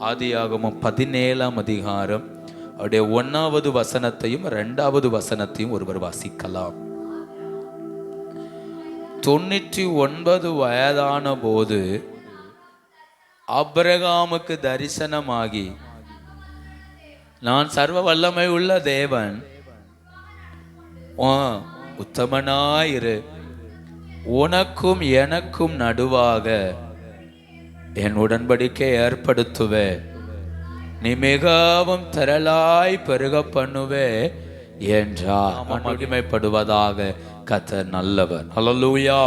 ஆதியாகமம் 17ஆம் அதிகாரம் அவருடைய 1வது வசனத்தையும் 2வது வசனத்தையும் ஒருவர் வாசிக்கலாம். 99 வயதான போது ஆபிரகாமுக்கு தரிசனமாகி, நான் சர்வ வல்லமை உள்ள தேவன், உத்தமனாயிரு, உனக்கும் எனக்கும் நடுவாக என் உடன்படிக்கை ஏற்படுத்துவே, நீ மிகவும் திரளாய் பெருக பண்ணுவே என்றார். மகிமைப்படுவதாக கர்த்தர் நல்லவர். ஹல்லேலூயா.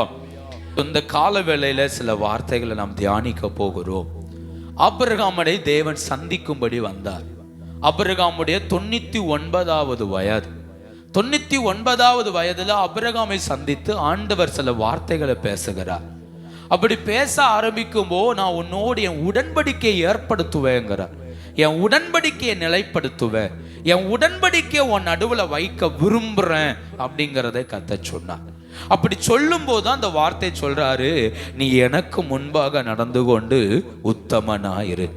இந்த கால வேளையில சில வார்த்தைகளை நாம் தியானிக்க போகிறோம். ஆபிரகாமை தேவன் சந்திக்கும்படி வந்தார். ஆபிரகாமுடைய 99வது வயது. 99வது வயதுல ஆபிரகாமை சந்தித்து ஆண்டவர் சில வார்த்தைகளை பேசுகிறார். அப்படி பேச ஆரம்பிக்கும் போது, நான் உன்னோடு என் உடன்படிக்கையை ஏற்படுத்துவேங்கிறார். என் உடன்படிக்கையை நிலைப்படுத்துவேன், என் உடன்படிக்கையை உன் நடுவில் வைக்க விரும்புறேன் அப்படிங்கிறதை கர்த்தர் சொன்னார். அப்படி சொல்லும் போதுதான் அந்த வார்த்தை சொல்றாரு, நீ எனக்கு முன்பாக நடந்து கொண்டு உத்தமனாயிரு.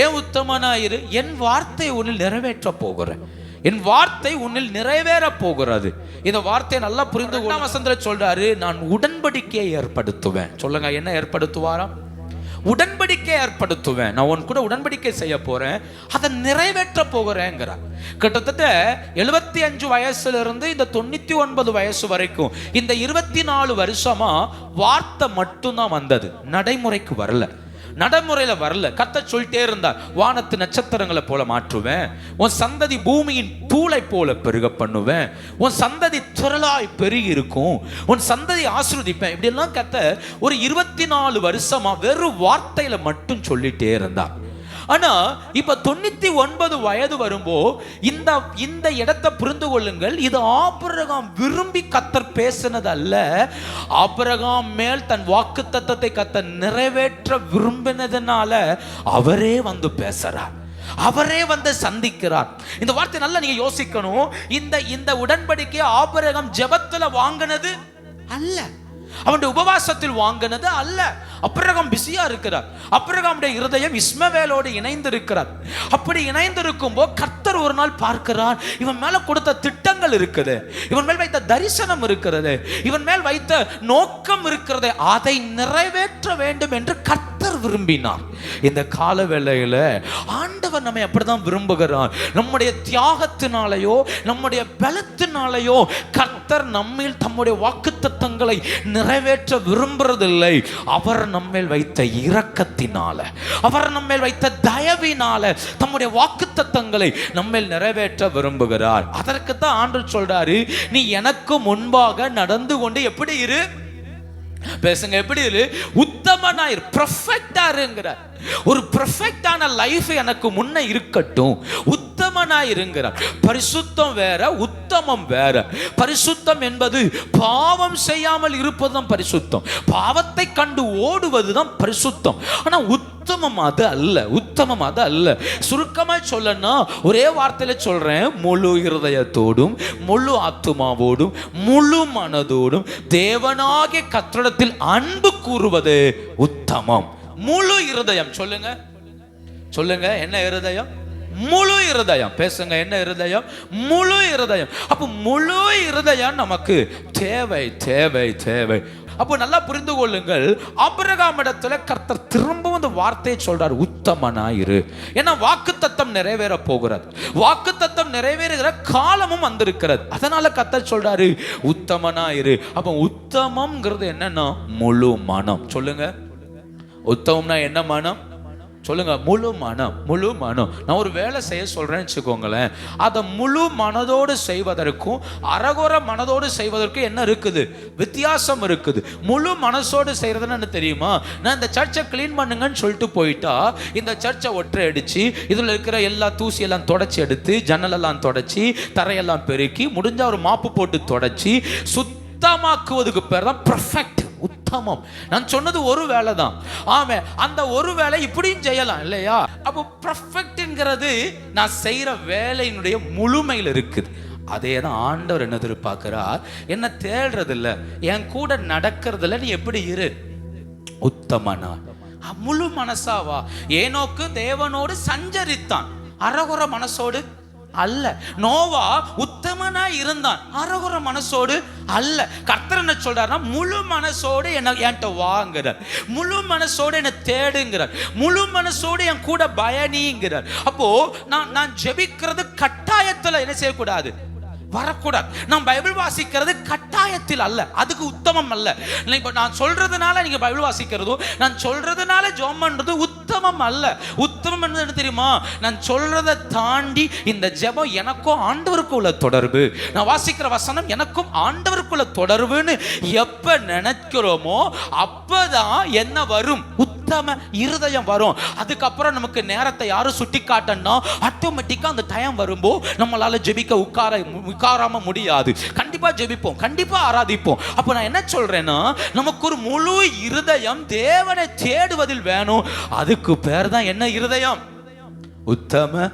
ஏன் உத்தமனாயிரு? என் வார்த்தை உன்னில் நிறைவேற்ற போகிறேன், என் வார்த்தை உன்னில் நிறைவேற போகிறது. இந்த வார்த்தையை நல்லா புரிந்து கொள்ள சொல்றாரு, நான் உடன்படிக்கையை ஏற்படுத்துவேன். சொல்லுங்க, என்ன ஏற்படுத்துவாராம்? உடன்படிக்கை ஏற்படுத்துவேன். நான் உன் கூட உடன்படிக்கை செய்ய போறேன், அதை நிறைவேற்ற போகிறேங்கிறார். கிட்டத்தட்ட 75 வயசுல இருந்து இந்த 99 வயசு வரைக்கும் இந்த 24 வருஷமா வார்த்தை மட்டும்தான் வந்தது, நடைமுறைக்கு வரல. நடைமுறையில வரல. கர்த்தர் சொல்லிட்டே இருந்தார், வானத்து நட்சத்திரங்களை போல மாற்றுவேன், உன் சந்ததி பூமியின் தூளை போல பெருக பண்ணுவேன், உன் சந்ததி திரளாய் பெருகி இருக்கும், உன் சந்ததி ஆசீர்வதிப்பேன். இப்படி எல்லாம் கர்த்தர் ஒரு 24 வருஷமா வெறும் வார்த்தையில மட்டும் சொல்லிட்டே இருந்தார். ஆனா இப்ப 99 வயது வரும்போ இந்த இடத்தை புரிந்து கொள்ளுங்கள். இது ஆபிரகாம் விரும்பி கர்த்தர் பேசினது அல்ல. ஆபிரகாம் மேல் தன் வாக்குத்தத்தத்தை கர்த்தர் நிறைவேற்ற விரும்பினதுனால அவரே வந்து பேசுறார், அவரே வந்து சந்திக்கிறார். இந்த வார்த்தை நல்லா நீங்க யோசிக்கணும். இந்த உடன்படிக்கையை ஆபிரகாம் ஜெபத்துல வாங்கினது அல்ல, அவனுடைய உபவாசத்தில் வாங்கினது அல்ல. ஆபிரகாம் பிஸியா இருக்கிறார். ஆபிரகாமுடைய இருதயம் இஸ்மவேலோடு இணைந்து இருக்கிறார். அப்படி இணைந்திருக்கும் போது கர்த்தர் ஒரு நாள் பார்க்கிறார், இவன் மேல கொடுத்த திட்டங்கள் இருக்குது, இவன் மேல் வைத்த தரிசனம் இருக்கிறது, இவன் மேல் வைத்த நோக்கம் இருக்கிறது, அதை நிறைவேற்ற வேண்டும் என்று கர்த்தர் விரும்பினார். இந்த கால வேளையில ஆண்டவர் நம்மை அப்படிதான் விரும்புகிறார். நம்முடைய தியாகத்தினாலேயோ நம்முடைய பலத்தினாலேயோ கர்த்தர் நம்மில் தம்முடைய வாக்குத்தத்தங்களை நிறைவேற்ற விரும்புறதில்லை. அவர் நம்மேல் வைத்த இரக்கத்தினால, அவர் நம்மேல் வைத்த தயவினால தம்முடைய வாக்குத்தத்தங்களை நம்மேல் நிறைவேற்ற விரும்புகிறார். அதற்கு தான் ஆண்டவர் சொல்றாரு, நீ எனக்கு முன்பாக நடந்து கொண்டு எப்படி இரு, பேசுங்க, எப்படி இரு, உத்தமனாயிரு, பெர்ஃபெக்ட்டா இருங்கறார். ஒரு பெர்ஃபெக்ட்டான லைஃப் எனக்கு முன்ன இருக்கட்டும், உத்தமனாயிருங்கிறார். பரிசுத்தம் வேற, உத்தமம் வேற. பரிசுத்தம் என்பது பாவம் செய்யாமல் இருப்பதுதான் பரிசுத்தம், பாவத்தை கண்டு ஓடுவதுதான் பரிசுத்தம். ஆனா உத்தமம் அது அல்ல, உத்தமம் அது அல்ல. சுருக்கமா சொல்லனா ஒரே வார்த்தையில சொல்றேன், முழு இருதயத்தோடும் முழு ஆத்துமாவோடும் முழு மனதோடும் தேவனாகிய கர்த்தரிடத்தில் அன்பு கூறுவது உத்தமம். முழு இருதயம். சொல்லுங்க, சொல்லுங்க, என்ன இருதயம்? முழு இருதயம். பேசுங்க, என்ன இருதயம்? முழு இருதயம். அப்ப முழு இருதயம் நமக்கு தேவை, தேவை, தேவை. அப்போ நல்லா புரிந்து கொள்ளுங்கள், ஆபிரகாம் இடத்துல கர்த்தர் திரும்பவும் அந்த வார்த்தையை சொல்றார், உத்தமனாயிரு. ஏன்னா வாக்குத்தத்தம் நிறைவேற போகிறது, வாக்குத்தத்தம் நிறைவேறுகிற காலமும் வந்திருக்கிறது. அதனால கர்த்தர் சொல்றாரு, உத்தமனாயிரு. அப்ப உத்தமம்ங்கிறது என்னன்னா முழு மனம். சொல்லுங்க, உத்தமம்னா என்ன மனம்? சொல்லுங்க, முழு மனம். முழு மனம். நான் ஒரு வேலை செய்ய சொல்றேன்னு வச்சுக்கோங்களேன், அதை முழு மனதோடு செய்வதற்கும் அரகுற மனதோடு செய்வதற்கும் என்ன இருக்குது? வித்தியாசம் இருக்குது. முழு மனசோடு செய்யறதுன்னு என்ன தெரியுமா? நான் இந்த சர்ச்சை கிளீன் பண்ணுங்கன்னு சொல்லிட்டு போயிட்டா, இந்த சர்ச்சை ஒற்றை அடிச்சு இதுல இருக்கிற எல்லா தூசியெல்லாம் தொடச்சி எடுத்து, ஜன்னலெல்லாம் தொடச்சி, தரையெல்லாம் பெருக்கி, முடிஞ்ச ஒரு மாப்பு போட்டு தொடச்சி சுத்தமாக்குவதுக்கு பேர் தான் பெர்ஃபெக்ட், உத்தமம். நான் சொன்னது ஒரு வேலை தான். ஆமே, அந்த ஒரு வேலை இப்படியும் செய்யலாம் இல்லையா? அப்போ பெர்ஃபெக்ட்ங்கிறது நான் செய்யற வேலையினுடைய முழுமையில் இருக்குது. அதே தான் ஆண்டவர் என்ன எதிர்பார்க்கிறார், என்ன தேடுறது இல்லை, என் கூட நடக்கிறது இல்லை, நீ எப்படி இரு, உத்தமனா. முழு மனசாவா? ஏனோக்கு தேவனோடு சஞ்சரித்தான், அரகுற மனசோடு அல்ல. நோவா உத்தமனா இருந்தான், அரகுற மனசோடு அல்ல. கர்த்தர் என்ன சொல்றாருன்னா, முழு மனசோடு என்ன என்கிட்ட வாங்குறார், முழு மனசோடு என்ன தேடுங்கிறார், முழு மனசோடு என் கூட பயணிங்கிறார். அப்போ நான் ஜெபிக்கிறது கட்டாயத்துல என்ன செய்யக்கூடாது, வரக்கூடாது. நான் பைபிள் வாசிக்கிறது கட்டாயத்தில் அல்ல, அதுக்கு உத்தமம் அல்ல. நான் சொல்றதுனால நீங்க பைபிள் வாசிக்கிறதோ, நான் சொல்றதுனால ஜெபம் பண்றது உத்தமம் அல்ல. உத்தமம் என்ன தெரியுமா? நான் சொல்றதை தாண்டி இந்த ஜெபம் எனக்கும் ஆண்டவருக்கும் உள்ள தொடர்பு, நான் வாசிக்கிற வசனம் எனக்கும் ஆண்டவருக்குள்ள தொடர்புன்னு எப்ப நினைக்கிறோமோ அப்பதான் என்ன வரும், உத்தம இருதயம் வரும். அதுக்கப்புறம் நமக்கு நேரத்தை யாரும் சுட்டி காட்டனா ஆட்டோமேட்டிக்கா அந்த டைம் வரும்போ நம்மளால ஜெபிக்க உட்காராம முடியாது. கண்டிப்பா ஜெபிப்போம், கண்டிப்பா ஆராதிப்போம். அப்ப நான் என்ன சொல்றேன்னா, நமக்கு ஒரு முழு இருதயம் தேவனை தேடுவதில் வேணும். அதுக்கு பேர் தான் என்ன இருதயம், உத்தம.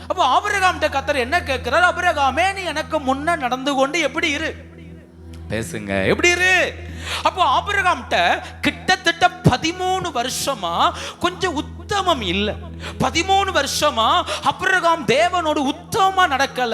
அப்ப ஆபிரகாம்கிட்ட கர்த்தர் என்ன கேட்கிறார், ஆபிரகாமே நீ எனக்கு முன்ன நடந்து கொண்டு எப்படி இரு, பேசுங்க, எப்படி இரு. அப்போ ஆபிரகாம்கிட்ட கிட்டத்தட்ட 13 வருஷமா கொஞ்சம் உத்தமம் இல்லை. 13 வருஷமா ஆபிரகாம் தேவனோடு உத்தமமா நடக்கல.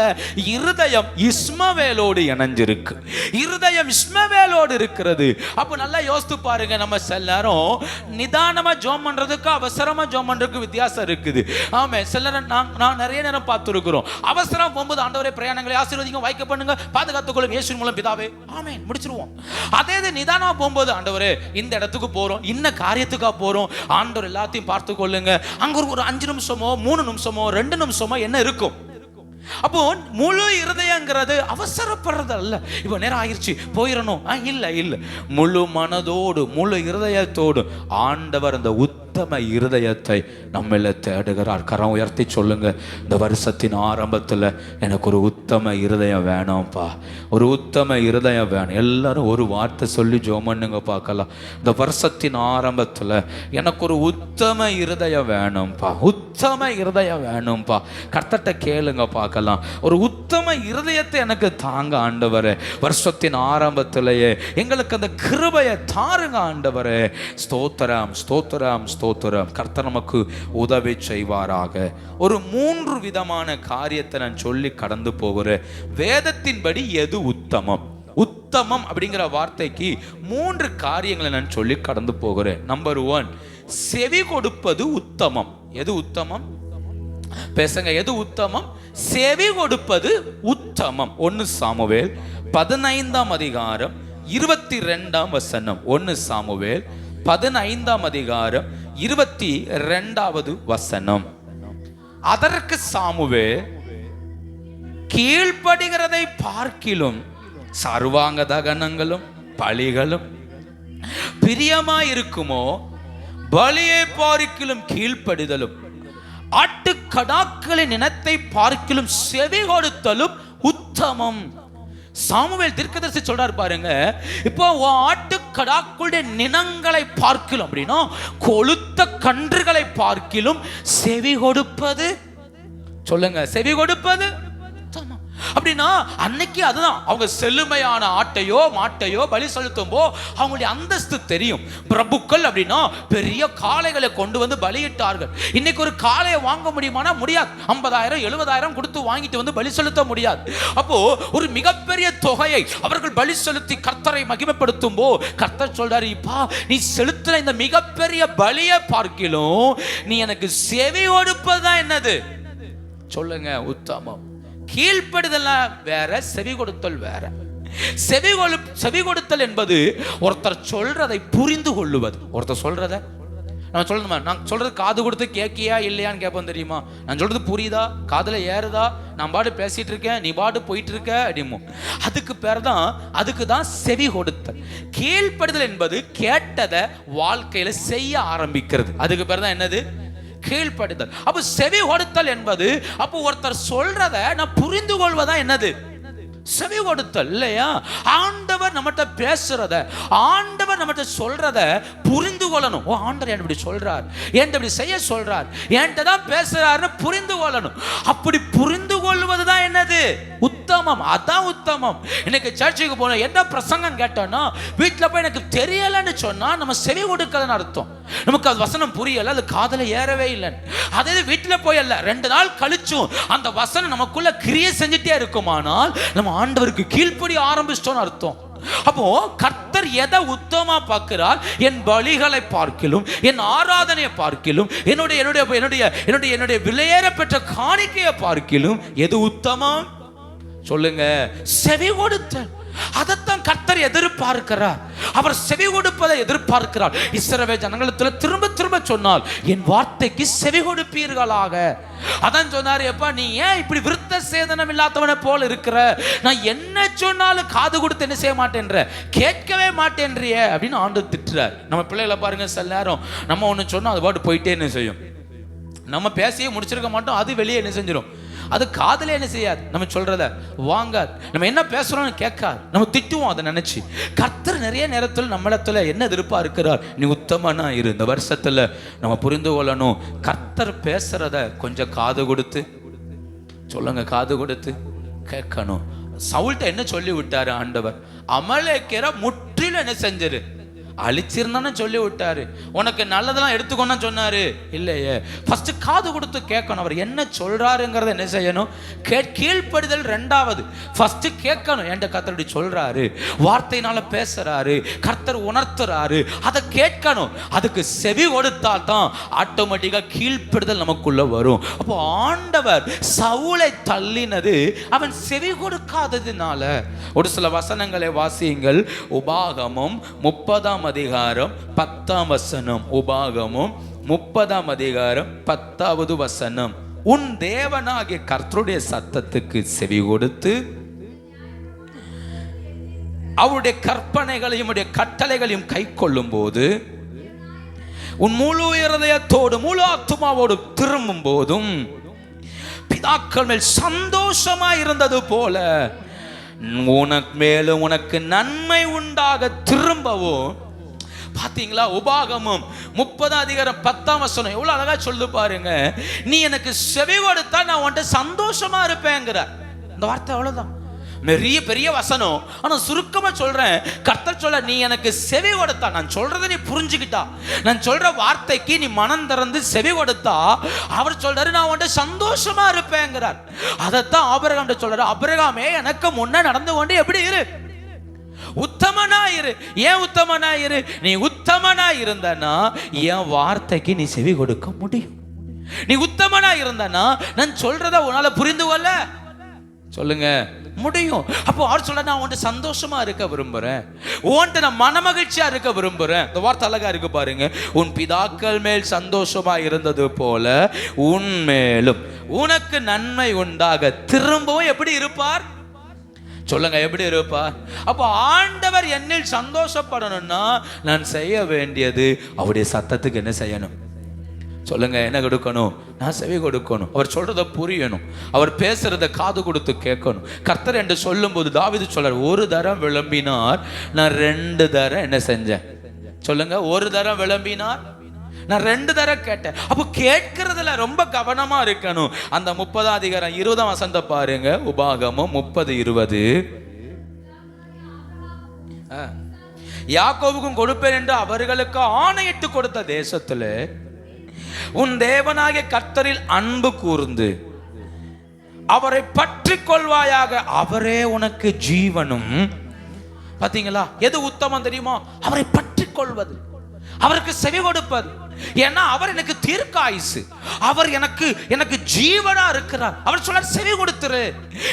இருதயம் இஸ்மவேலோடு இணைஞ்சிருக்கு, இருதயம் இஸ்மவேலோடு இருக்கிறது. அப்போ நல்லா யோசித்து பாருங்க, நம்ம எல்லாரும் நிதானமா ஜெபம் பண்றதுக்கு அவசரமா ஜெபம் பண்றதுக்கு வித்தியாசம் இருக்குது. ஆமா, சிலர் நான் நிறைய நேரம் பார்த்துருக்கிறோம், அவசரம் போகும்போது ஆண்டவரே பிரயாணங்களை ஆசீர்வதிங்க, வாய்க்க பண்ணுங்க, பாதுகாத்துக்கொள்ளும் இயேசுவின் மூலம் பிதாவே, ஆமென், முடிச்சிருவோம். அதே நிதானமா போகும்போது ஆண்டவரே இந்த இடத்துக்கு போறோம், இன்ன காரியத்துக்கா போறோம், ஆண்டவர் எல்லாத்தையும் பார்த்து கொள்ளுங்க. அங்க ஒரு 5 நிமிஷமோ 3 நிமிஷமோ 2 நிமிஷமோ என்ன இருக்கும். அப்போ முழு இருதயங்கிறது அவசரப்படுறது அல்ல, இப்போ நேரம் ஆயிடுச்சு போயிடணும், இல்ல, முழு மனதோடு முழு இருதயத்தோடு ஆண்டவர் அந்த உத்தம இருதயத்தை நம்மள தேடுகிறார். கரம் உயர்த்தி சொல்லுங்க, இந்த வருஷத்தின் ஆரம்பத்தில் எனக்கு ஒரு உத்தம இருதயம் வேணும்ப்பா, ஒரு உத்தம இருதயம் வேணும். எல்லாரும் ஒரு வார்த்தை சொல்லி ஜெபம் பண்ணுங்க பார்க்கலாம். இந்த வருஷத்தின் ஆரம்பத்தில் எனக்கு ஒரு உத்தம இருதயம் வேணும்ப்பா, உத்தம இருதயம் வேணும்ப்பா. கர்த்தர்ட்ட கேளுங்க பார்க்கலாம், ஒரு உத்தம இருதயத்தை எனக்கு தாங்க ஆண்டவரே. வருஷத்தின் ஆரம்பத்திலேயே எங்களுக்கு அந்த கிருபையை தாருங்க ஆண்டவரே. ஸ்தோத்திரம், ஸ்தோத்திரம், ஸ்தோத்திரம். கர்த்தர் நமக்கு உதவி செய்வாராக. ஒரு 3 விதமான காரியத்தை நான் சொல்லி கடந்து போகிறேன். வேதத்தின்படி எது உத்தமம், உத்தமம் அப்படிங்கிற வார்த்தைக்கு 3 காரியங்களை நான் சொல்லி கடந்து போகிறேன். நம்பர் 1, செவி கொடுப்பது உத்தமம். எது உத்தமம், பேசுங்க, எது உத்தமம்? செவி கொடுப்பது உத்தமம். 1 சாமுவேல் 15ஆம் அதிகாரம் 22ஆம் வசனம். 1 சாமுவேல் 15ஆம் அதிகாரம் 22வது வசனம். அதற்கு சாமுவேல், கீழ்ப்படுகிறதை பார்க்கிலும் சர்வாங்க தகனங்களும் பலிகளும் பிரியமாயிருக்குமோ, பலியை பார்க்கிலும் கீழ்ப்படிதலும் ஆட்டுக்கடாக்களின் இனத்தை பார்க்கிலும் செவி கொடுத்தலும் உத்தமம். சாமுவேல் தீர்க்கதரிசி சொல்றாரு பாருங்க, இப்போ ஆட்டுக்கடாக்களுடைய நினங்களை பார்க்கிலும் அப்படின்னா கொழுத்த கன்றுகளை பார்க்கிலும் செவி கொடுப்பது, சொல்லுங்க, செவி கொடுப்பது உத்தமம். அப்படின்னா அன்னைக்கு அதுதான், அவங்க செழுமையான ஆட்டையோ மாட்டையோ பலி செலுத்தும்போ அவங்களுடைய அந்தஸ்து தெரியும். பிரபுக்கள் அப்படின்னா பெரிய காளைகளை கொண்டு வந்து பலியிட்டார்கள். இன்னைக்கு ஒரு காளையை வாங்க முடியுமானா முடியாது. 50,000 70,000 கொடுத்து வாங்கிட்டு வந்து பலி செலுத்த முடியாது. அப்போ ஒரு மிகப்பெரிய தொகையை அவர்கள் பலி செலுத்தி கர்த்தரை மகிமைப்படுத்தும் போ கர்த்தர் சொல்றாரு, இப்பா நீ செலுத்துற இந்த மிகப்பெரிய பலியை பார்க்கிலும் நீ எனக்கு செவி கொடுப்பதுதான் என்னது, சொல்லுங்க, உத்தமம். கீழ்ப்படுதல் வேற, செவி கொடுத்தல் வேற. செவி கொடுத்தல் என்பது ஒருத்தர் சொல்றதை புரிந்து கொள்ளுவது. ஒருத்தர் சொல்றத நான் சொல்லணுமா, நான் சொல்றது காது கொடுத்து கேட்கியா இல்லையான்னு கேட்போம் தெரியுமா. நான் சொல்றது புரியுதா, காதுல ஏறுதா, நான் பாட்டு பேசிட்டு இருக்கேன், நீ பாட்டு போயிட்டு இருக்க அப்படிமோ, அதுக்கு தான் செவி கொடுத்தல். கீழ்ப்படுதல் என்பது கேட்டதை வாழ்க்கையில செய்ய ஆரம்பிக்கிறது. அதுக்கு பேர் தான் என்னது, கீழ்ப்படுதல். அப்ப செவி கொடுத்தல் என்பது, அப்போ ஒருத்தர் சொல்றத நான் புரிந்து கொள்வதா என்னது, செவி கொடுத்தல் இல்லையா. ஆண்டவர் நம்மகிட்ட பேசுறத, ஆண்டவர் நம்மகிட்ட சொல்றத புரிந்து கொள்ளணும். ஓ, ஆண்டவர் என்ன இப்படி சொல்றார், என்கிட்ட இப்படி செய்ய சொல்றார், என்கிட்ட தான் பேசுறாருன்னு புரிந்து கொள்ளணும். அப்படி புரிந்து கொள்வது தான் என்ன, என்னது உத்தமம். அதான் உத்தமம். இன்னைக்கு சர்ச்சுக்கு போன என்ன பிரசங்கம் கேட்டோன்னா, வீட்டில் போய் எனக்கு தெரியலன்னு சொன்னா நம்ம செவி கொடுக்கலன்னு அர்த்தம். நமக்கு அது வசனம் புரியல, அது காதுல ஏறவே இல்லை. அதே வீட்டில் போய் அல்ல, 2 நாள் கழிச்சும் அந்த வசனம் நமக்குள்ள கிரியை செஞ்சுட்டே இருக்குமானால் நம்ம ஆண்டவருக்கு கீழ்ப்படி ஆரம்பிச்சிட்டோம்னு அர்த்தம். அப்போ கர்த்தர் எதை உத்தமா பார்க்கிறார்? என் பலிகளை பார்க்கிலும், என் ஆராதனையை பார்க்கிலும், என்னுடைய விலையேற பெற்ற காணிக்கையை பார்க்கிலும் எது உத்தமம்? சொல்லுங்க, செவி கொடுத்தல். அதைத்தான் கர்த்தர் எதிர்பார்க்கிறார். அவர் செவி கொடுப்பதை எதிர்பார்க்கிறார். இஸ்ரவேல் ஜனங்களிடத்தில் திரும்ப திரும்ப சொன்னால், என் வார்த்தைக்கு செவி கொடுப்பீர்களாக. அதான் சொன்னாரு, எப்பா நீ ஏன் இப்படி விருத்த சேதனம் இல்லாதவனை போல இருக்கிற? நான் என்ன சொன்னாலும் காது கொடுத்து என்ன செய்ய மாட்டேன்ற, கேட்கவே மாட்டேன்றிய அப்படின்னு ஆண்டு திட்டுறார். நம்ம பிள்ளைகளை பாருங்க, சில நேரம் நம்ம ஒன்று சொன்னோம், அது பாட்டு போயிட்டே என்ன செய்யும். நம்ம பேசியே முடிச்சிருக்க மாட்டோம், அது வெளியே என்ன செஞ்சிடும், அது காதலே என்ன செய்யாது, நம்ம சொல்றத வாங்காது, நம்ம என்ன பேசுறோம்னு கேட்காது, நம்ம திட்டுவோம் அதை நினைச்சு. கர்த்தர் நிறைய நேரத்தில் நம்மளத்துல என்ன எதிர்பார்க்கிறார்? நீ உத்தமனா இரு. இந்த வருஷத்துல நம்ம புரிந்து கொள்ளணும், கர்த்தர் பேசுறத கொஞ்சம் காது கொடுத்து, சொல்லுங்க, காது கொடுத்து கேட்கணும். சவுல்ட்ட என்ன சொல்லி விட்டாரு ஆண்டவர்? அமலேக்கரை முற்றிலும் என்ன செஞ்சிரு, அழிச்சிருந்தானே சொல்லி விட்டாரு. உனக்கு நல்லதெல்லாம் எடுத்துக்கொண்டு சொன்னாரு இல்லையே. ஃபர்ஸ்ட் காது கொடுத்து கேட்கணும். அவர் என்ன சொல்றாருங்கிறத என்ன செய்யணும்? கீழ்ப்படிதல் 2வது. ஃபர்ஸ்ட் கேட்கணும். என்கிட்ட கர்த்தர் சொல்றாரு, வார்த்தையினால பேசுறாரு, கர்த்தர் உணர்த்துறாரு, அதை கேட்கணும். அதுக்கு செவி கொடுத்தால் தான் ஆட்டோமேட்டிக்கா கீழ்ப்படிதல் நமக்குள்ள வரும். அப்போ ஆண்டவர் சவுலை தள்ளினது அவன் செவி கொடுக்காததுனால. ஒரு சில வசனங்களை வாசியுங்கள். உபாகமம் 30 அதிகாரம் 10 வசனம். உபாகமம் 30 அதிகாரம் 10வது வசனம். உன் தேவனாகிய கர்த்தருடைய சத்தத்துக்கு செவி கொடுத்து அவருடைய கற்பனைகளையும் கட்டளைகளையும் கை கொள்ளும் போது, உன் முழு இருதயத்தோடு முழு ஆத்துமாவோடு திரும்பும் போதும் பிதாக்கள் மேல் சந்தோஷமா இருந்தது போல உனக்கு மேலும் உனக்கு நன்மை உண்டாக திரும்பவும். பாத்தீங்களா? உபாகமம் 30 அதிகாரம் 10 வசனம் எவ்வளவு அழகா சொல்லு பாருங்க. நீ எனக்கு செவி கொடுத்தா நான் உன்கிட்ட சந்தோஷமா இருப்பேங்கிற இந்த வார்த்தை. அவ்வளவுதான், பெரிய வசனம். ஆனா சுருக்கமா சொல்றேன், கர்த்தர் சொல்ல, நீ எனக்கு செவி கொடுத்தா, நான் சொல்றதை நீ புரிஞ்சுக்கிட்டா, நான் சொல்ற வார்த்தைக்கு நீ மனம் திறந்து செவி கொடுத்தா, அவர் சொல்றாரு நான் உன்கிட்ட சந்தோஷமா இருப்பேங்கிறார். அதைத்தான் ஆபிரகாம் சொல்றாரு, ஆபிரகாமே எனக்கு முன்ன நடந்து கொண்டு எப்படி இரு, உத்தமனா இரு. ஏன் உத்தமனா இரு? நீ உத்தமனா இருந்தனா என் வார்த்தைக்கு நீ செவி கொடுக்க முடியும். நீ உத்தமனா இருந்தனா நான் சொல்றத உன்னால புரிந்து கொள்ள, சொல்லுங்க, முடியும். அப்போ அவர் சொல்ல, நான் உன்கிட்ட சந்தோஷமா இருக்க விரும்புறேன், உன்கிட்ட நான் மனமகிழ்ச்சியா இருக்க விரும்புறேன். இந்த வார்த்தை அழகா இருக்கு பாருங்க. உன் பிதாக்கள் மேல் சந்தோஷமா இருந்தது போல உன் மேலும் உனக்கு நன்மை உண்டாக திரும்பவும் எப்படி இருப்பார்? சொல்லுங்க, எப்படி இருப்பார்? அப்போ ஆண்டவர் என்னில் சந்தோஷப்படணும்னா நான் செய்ய வேண்டியது அவருடைய சத்தத்துக்கு என்ன செய்யணும்? சொல்லுங்க, என்ன கொடுக்கணும்? நான் செவி கொடுக்கணும். அவர் சொல்றத புரியணும், அவர் பேசுறத காது கொடுத்து கேட்கணும். கர்த்தர் என்று சொல்லும் போது தாவீது சொல்றார், ஒரு தரம் விளம்பினார், நான் 2 தரம் என்ன செஞ்சேன்? சொல்லுங்க, ஒரு தரம் விளம்பினார், நான் 2 தரம் கேட்டேன். அப்போ கேட்கறதுல ரொம்ப கவனமா இருக்கணும். அந்த 30 அதிகாரம் 20 வசனத்தை பாருங்க. உபாகமம் 30:20. யாக்கோபுக்கும் கொடுப்பேன் என்று அவர்களுக்கு ஆணையிட்டு கொடுத்த தேசத்துல உன் தேவனாகிய கர்த்தரில் அன்பு கூர்ந்து அவரை பற்றி கொள்வாயாக, அவரே உனக்கு ஜீவனும். பாத்தீங்களா? எது உத்தமம் தெரியுமா? அவரை பற்றி கொள்வது, அவருக்கு செவி கொடுப்பது. ஏன்னா அவர் எனக்கு தீர்க்காயுசு, அவர் எனக்கு ஜீவனா இருக்கிறார். அவர் சொல்ல, செவி கொடுத்துரு.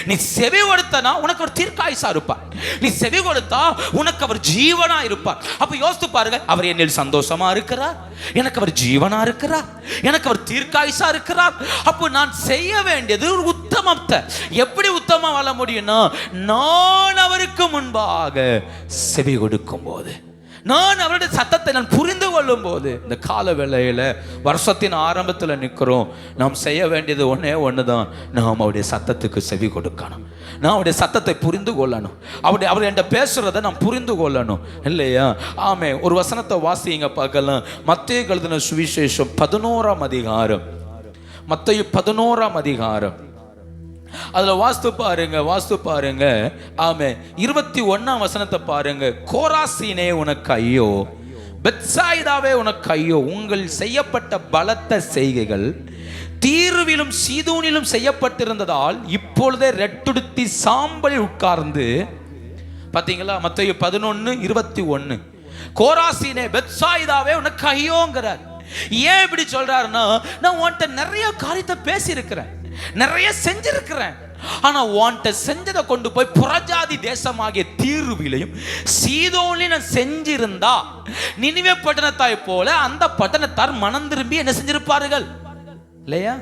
நீ செவி கொடுத்தனா உனக்கு ஒரு தீர்க்காயுசா இருப்பார், நீ செவி கொடுத்தா உனக்கு அவர் ஜீவனா இருப்பார். அப்ப யோசித்து பாருங்க, அவர் என்னில் சந்தோஷமா இருக்கிறார், எனக்கு அவர் ஜீவனா இருக்கிறார், எனக்கு அவர் தீர்க்காயுசா இருக்கிறார். அப்போ நான் செய்ய வேண்டியது ஒரு உத்தமத்தை. எப்படி உத்தமம் வாழ முடியும்னா, நான் அவருக்கு முன்பாக செவி கொடுக்கும் போது, நான் அவருடைய சத்தத்தை நான் புரிந்து கொள்ளும் போது. இந்த கால வேளையில வருஷத்தின் ஆரம்பத்தில் நிற்கிறோம். நாம் செய்ய வேண்டியது ஒண்ணுதான், நாம் அவருடைய சத்தத்துக்கு செவி கொடுக்கணும், நான் அவருடைய சத்தத்தை புரிந்து கொள்ளணும், அவர் என்கிட்ட பேசுறதை நான் புரிந்து கொள்ளணும், இல்லையா? ஆமே. ஒரு வசனத்தை வாசிங்க பார்க்கலாம். மத்தேயு எழுதின சுவிசேஷம் 11 அதிகாரம், மத்தேயு 11 அதிகாரம் அதுல வாஸ்து பாருங்க. ஆமே, 21ஆம் வசனத்தை பாருங்க. கோராசீனே உனக்கு ஐயோ, பெத்சாயிதாவே உனக்கு ஐயோ, உங்கள் செய்யப்பட்ட பலத்த செய்கைகள் தீருவிலும் சீதோனிலும் செய்யப்பட்டிருந்ததால் இப்பொழுதே ரெட்டுடுத்தி சாம்பலில் உட்கார்ந்து. பாத்தீங்களா? மத்தேயு 11:21. கோராசீனே, பெத்சாயிதாவே உனக்கு ஐயோங்கிறார். ஏன் இப்படி சொல்றாருன்னா, நான் உன்கிட்ட நிறைய காரியத்தை பேசி இருக்கிறேன், நிறைய செஞ்சிருக்கிறேன். ஆனா உன்கிட்ட செஞ்சதை கொண்டு போய் புறஜாதி தேசமாகிய தீருவிலையும் சீதோனிலும் நான் செஞ்சிருந்தா நினிவே பட்டணத்தாய் போல அந்த பட்டணத்தார் மனம் திரும்பி என்ன செஞ்சிருப்பார்கள் இல்லையா?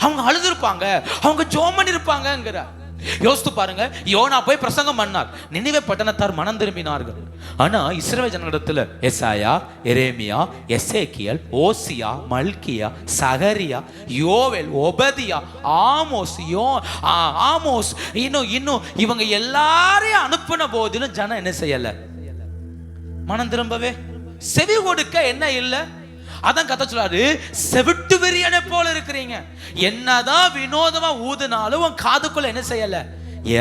அவங்க அழுதுருப்பாங்க, அவங்க ஜெபம் பண்ணிருப்பாங்கங்கிற. யோசித்து பாருங்க, யோனா போய் பிரசங்கம் பண்ணார், நினிவே பட்டணத்தார் மனம் திரும்பினார்கள். ஆனா இஸ்ரவேல் ஜனங்களிடத்துல எசாயா, எரேமியா, எசேக்கியல், ஓசியா, மல்கியா, சகரியா, யோவேல், ஒபதியா, ஆமோஸ் இன்னும் இவங்க எல்லாரையும் அனுப்பின போதிலும் ஜனம் என்ன செய்யல? மனம் திரும்பவே செவி கொடுக்க என்ன இல்லை. அதான் கத்த சொல்றாரு, செவிட்டு வெறியனை போல இருக்கிறீங்க. என்னதான் வினோதமா ஊதுனாலும் உன் காதுக்குள்ள என்ன செய்யல?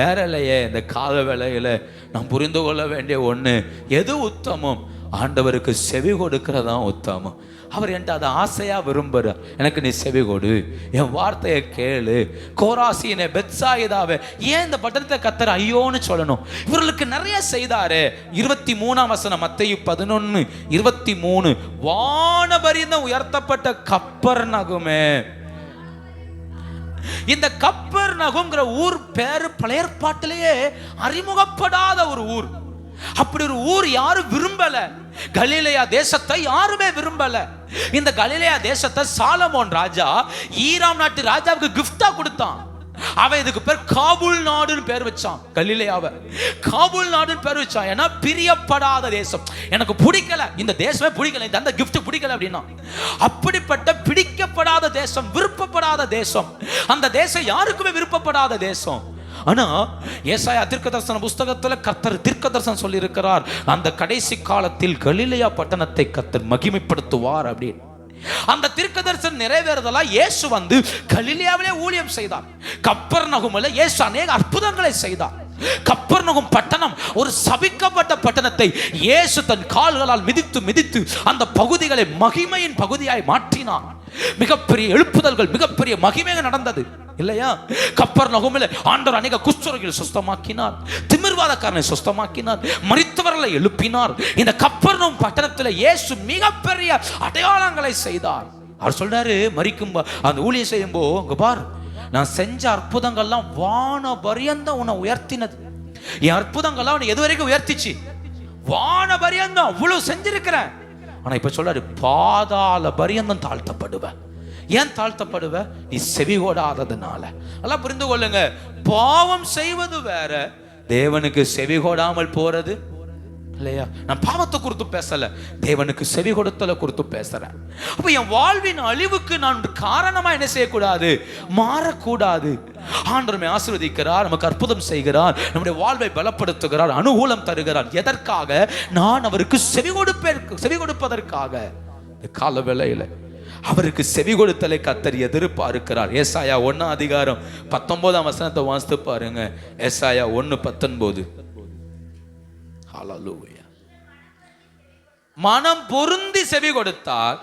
ஏறலையே. இந்த காத வேளையில நாம் புரிந்து கொள்ள வேண்டிய ஒண்ணு, எது உத்தமம்? ஆண்டவருக்கு செவி கொடுக்கிறதான் உத்தமம். அவர் என்கிட்ட அதை ஆசையா விரும்புற, எனக்கு நீ செவி கொடு, என் வார்த்தையை கேளு. கோராசீனே, பெத்சாயிதாவே, ஏன் இந்த பட்டணத்தை கத்தர் ஐயோன்னு சொல்லணும்? இவர்களுக்கு நிறைய செய்தாரு. 23ஆம் வசனம், மத்தேயு 11:23. வானபரியந்தம் உயர்த்தப்பட்ட கப்பர்நகுமே. இந்த கப்பர்நகும்ங்கிற ஊர் பேரு பழைய ஏற்பாட்டிலேயே அறிமுகப்படாத ஒரு ஊர். அப்படி ஒரு ஊர் யாரும் விரும்பல. கலிலேயா தேசத்தை யாருமே விரும்பல. இந்த கலிலேயா தேசத்தை சாலமோன் ராஜா ஈராம் நாட்டு ராஜாவுக்கு கிஃப்டா கொடுத்தான். அவன் இதுக்கு பேர் காபூல் நாடுன்னு பேர் வச்சான். கலிலேயாவை காபூல் நாடுன்னு பேர் வச்சான். ஏன்னா பிரியப்படாத தேசம், எனக்கு பிடிக்கல, இந்த தேசமே பிடிக்கல, இந்த அந்த கிஃப்ட் பிடிக்கல அப்படின்னா. அப்படிப்பட்ட பிடிக்கப்படாத தேசம், விருப்பப்படாத தேசம், அந்த தேசம் யாருக்குமே விருப்பப்படாத தேசம். ஆனா ஏசாயா தீர்க்கதரிசன புஸ்தகத்துல கர்த்தர் தீர்க்கதரிசனம் சொல்லி இருக்கிறார், அந்த கடைசி காலத்தில் கலிலேயா பட்டணத்தை கர்த்தர் மகிமைப்படுத்துவார் அப்படின்னு. அந்த தீர்க்கதரிசனம் நிறைவேறுதலா இயேசு வந்து கலிலேயாவிலே ஊழியம் செய்தார். கப்பர்நகுமிலே இயேசு அநேக அற்புதங்களை செய்தார். கப்பர்நகும் பட்டணம் ஒரு சபிக்கப்பட்ட பட்டணத்தை இயேசு தன் கால்களால் மிதித்து மிதித்து அந்த பகுதிகளை மகிமையின் பகுதியாய் மாற்றினார். மிகப்பெரிய எழுப்புதல்கள், மிகப்பெரிய மகிமை நடந்தது இல்லையா? கப்பர்நகுமிலே ஆண்டவர் அநேக குஷ்டரோகிகளை சுத்தமாக்கினார், திமிர்வாதக்காரனை சுத்தமாக்கினார், மரித்தவர்களை எழுப்பினார். இந்த கப்பர்நகும் பட்டணத்தில் இயேசு மிகப்பெரிய அடையாளங்களை செய்தார். அவர் சொல்றாரு, மரிக்கும் அந்த ஊழியம் செய்யும் போது, இங்க பார், நான் செஞ்ச அற்புதங்கள்லாம் வான பரியந்தம் உன்னை உயர்த்தினது. என் அற்புதங்கள்லாம் உன்னை எது வரைக்கும் உயர்த்திச்சு? வான பரியந்தம் அவ்வளவு செஞ்சிருக்கிறேன். ஆனா இப்ப சொல்றாரு, பாதாள பரியந்தம் தாழ்த்தப்படுவ. ஏன் தாழ்த்தப்படுவ? நீ செவிகோடாததுனால. எல்லாம் புரிந்து கொள்ளுங்க, பாவம் செய்வது வேற, தேவனுக்கு செவிகோடாமல் போறது இல்லையா? நான் பாவத்தை குறித்து பேசல, தேவனுக்கு செவி கொடுத்தல குறித்து பேசுறேன். அப்ப என் வாழ்வின் அழிவுக்கு நான் காரணமா என்ன செய்யக்கூடாது? மாறக்கூடாது. ஆண்டவரை ஆசீர்வதிக்கிறார், நமக்கு அற்புதம் செய்கிறார், நம்முடைய வாழ்வை பலப்படுத்துகிறார், அனுகூலம் தருகிறார். எதற்காக? நான் அவருக்கு செவி கொடுப்பதற்காக. கால வேளையில அவருக்கு செவி கொடுத்தலை கர்த்தர் எதிர்பார்க்கிறார். ஏசாயா 1:19 வசனத்தை வாசித்து பாருங்க. ஏசாயா 1:19. ஹல்லேலூயா. மனம் பொருந்தி செவி கொடுத்தால்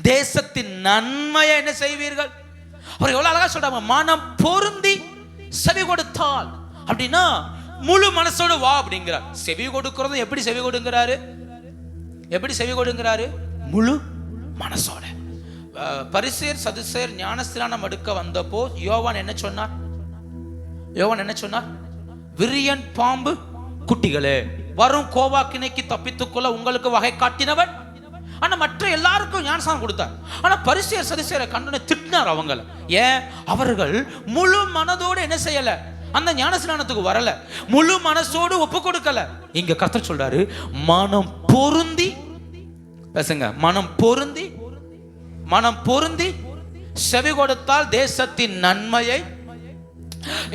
தேசத்தின் நன்மையை என்ன செய்வீர்கள்? அவர் எவ்வளவு அழகா சொல்றாங்க, மனம் பொருந்தி செவி கொடுத்தால் அப்படின்னா முழு மனசோட வா அப்படிங்கிறார். செவி கொடுக்கிறது எப்படி செவி கொடுங்கிறாரு? எப்படி செவி கொடுங்கிறாரு? முழு மனசோட. பரிசேர் சதுசேர் ஞானஸ்நானம் எடுக்க வந்தப்போ யோவான் என்ன சொன்னார்? யோவான் என்ன சொன்னார்? விரியன் பாம்பு குட்டிகளே, வரும் கோவாக்கினைக்கு தப்பித்துக்கொள்ள உங்களுக்கு வகை காட்டினவன். ஆனா மற்ற எல்லாருக்கும் ஞானஸ்நானம் கொடுத்தார். ஆனா பரிசேர் சதுசேரை கண்டனை திட்டினார் அவங்கள. ஏன்? அவர்கள் முழு மனதோடு என்ன செய்யல? அந்த ஞானஸ்நானத்துக்கு வரல, முழு மனசோடு ஒப்பு கொடுக்கல. இங்க கர்த்தர் சொல்றாரு, மனம் பொருந்தி பேசுங்க. மனம் பொருந்தி, மனம் பொருந்தி செவி கொடுத்தால் தேசத்தின் நன்மையை.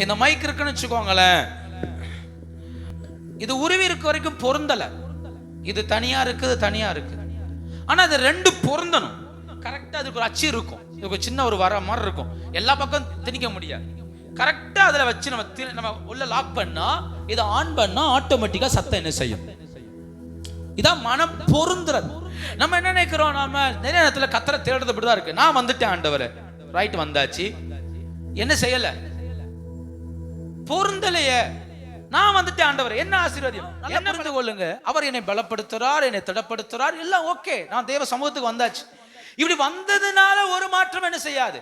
இந்த மைக் இருக்குன்னு வச்சுக்கோங்களேன், இது உருவி இருக்க வரைக்கும் பொருந்தல, இது தனியா இருக்குது, தனியா இருக்கு. ஆனா அது ரெண்டு பொருந்தணும் கரெக்டா. அதுக்கு ஒரு அச்சு இருக்கும், இதுக்கு சின்ன ஒரு வர மாதிரி இருக்கும், எல்லா பக்கம் திணிக்க முடியாது. கரெக்டா அதுல வச்சு நம்ம உள்ள லாக் பண்ணா, இதை ஆன் பண்ணா ஆட்டோமேட்டிக்கா சத்தம் என்ன செய்யும்? இதான் மனம் பொருந்துறது. நம்ம என்ன நினைக்கிறோம், நாம நிறைய நேரத்துல கத்தரை தேடுறது இப்படிதான் இருக்கு. நான் வந்துட்டேன் ஆண்டவரே, ரைட் வந்தாச்சு, என்ன செய்யல, பொருந்தலையே. நான் வந்துட்டேன் ஆண்டவரே, என்ன ஆசீர்வாதம், என்ன புரிந்து கொள்ளுங்க. அவர் என்னை பலப்படுத்துறார், என்னை திடப்படுத்துறார், எல்லாம் ஓகே. நான் தேவ சமூகத்துக்கு வந்தாச்சு. இப்படி வந்ததுனால ஒரு மாற்றம் என்ன செய்யாது.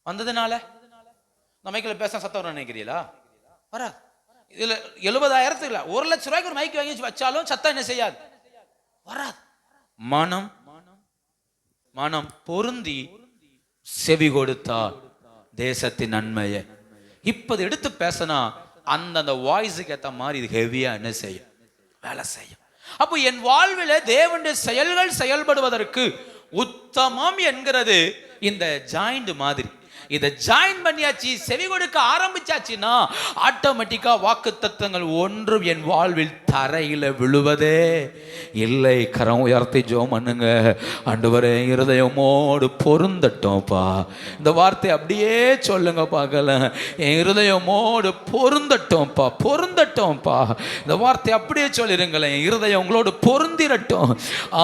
வந்ததுனால மைக்கில் பேச சத்தம் வர நினைக்கிறீங்களா? வராது. இதுல 70,000 இல்ல 1,00,000 ரூபாய்க்கு ஒரு மைக் வாங்கி வச்சாலும் சத்தம் என்ன செய்யாது, வராது. மனம் மனம் பொருந்தி செவி கொடுத்தால் தேசத்தின் நன்மையை இப்ப எடுத்து பேசினா அந்த வாய்ஸுக்கு ஏற்ற மாதிரி இது ஹெவியா என்ன செய்யும், வேலை செய்யும். அப்போ என் வாழ்வில் தேவனுடைய செயல்கள் செயல்படுவதற்கு உத்தமம் என்கிறது இந்த ஜாயிண்ட் மாதிரி. இதை ஜாயின் பண்ணியாச்சு, செவி கொடுக்க ஆரம்பிச்சாச்சுன்னா ஆட்டோமேட்டிக்கா வாக்குத்தத்தங்கள் ஒன்றும் என் வாழ்வில் தரையில விழுவதே இல்லை. கரம் உயர்த்தி ஜெபம் பண்ணுங்க. ஆண்டவரே இருதயமோடு பொருந்தட்டோம்ப்பா. இந்த வார்த்தை அப்படியே சொல்லுங்க பார்க்கலாம். என் இருதயமோடு பொருந்தட்டோம்ப்பா, பொருந்தட்டோம்ப்பா. இந்த வார்த்தை அப்படியே சொல்லிருங்களேன், என் இருதயம் உங்களோடு பொருந்திரட்டும்.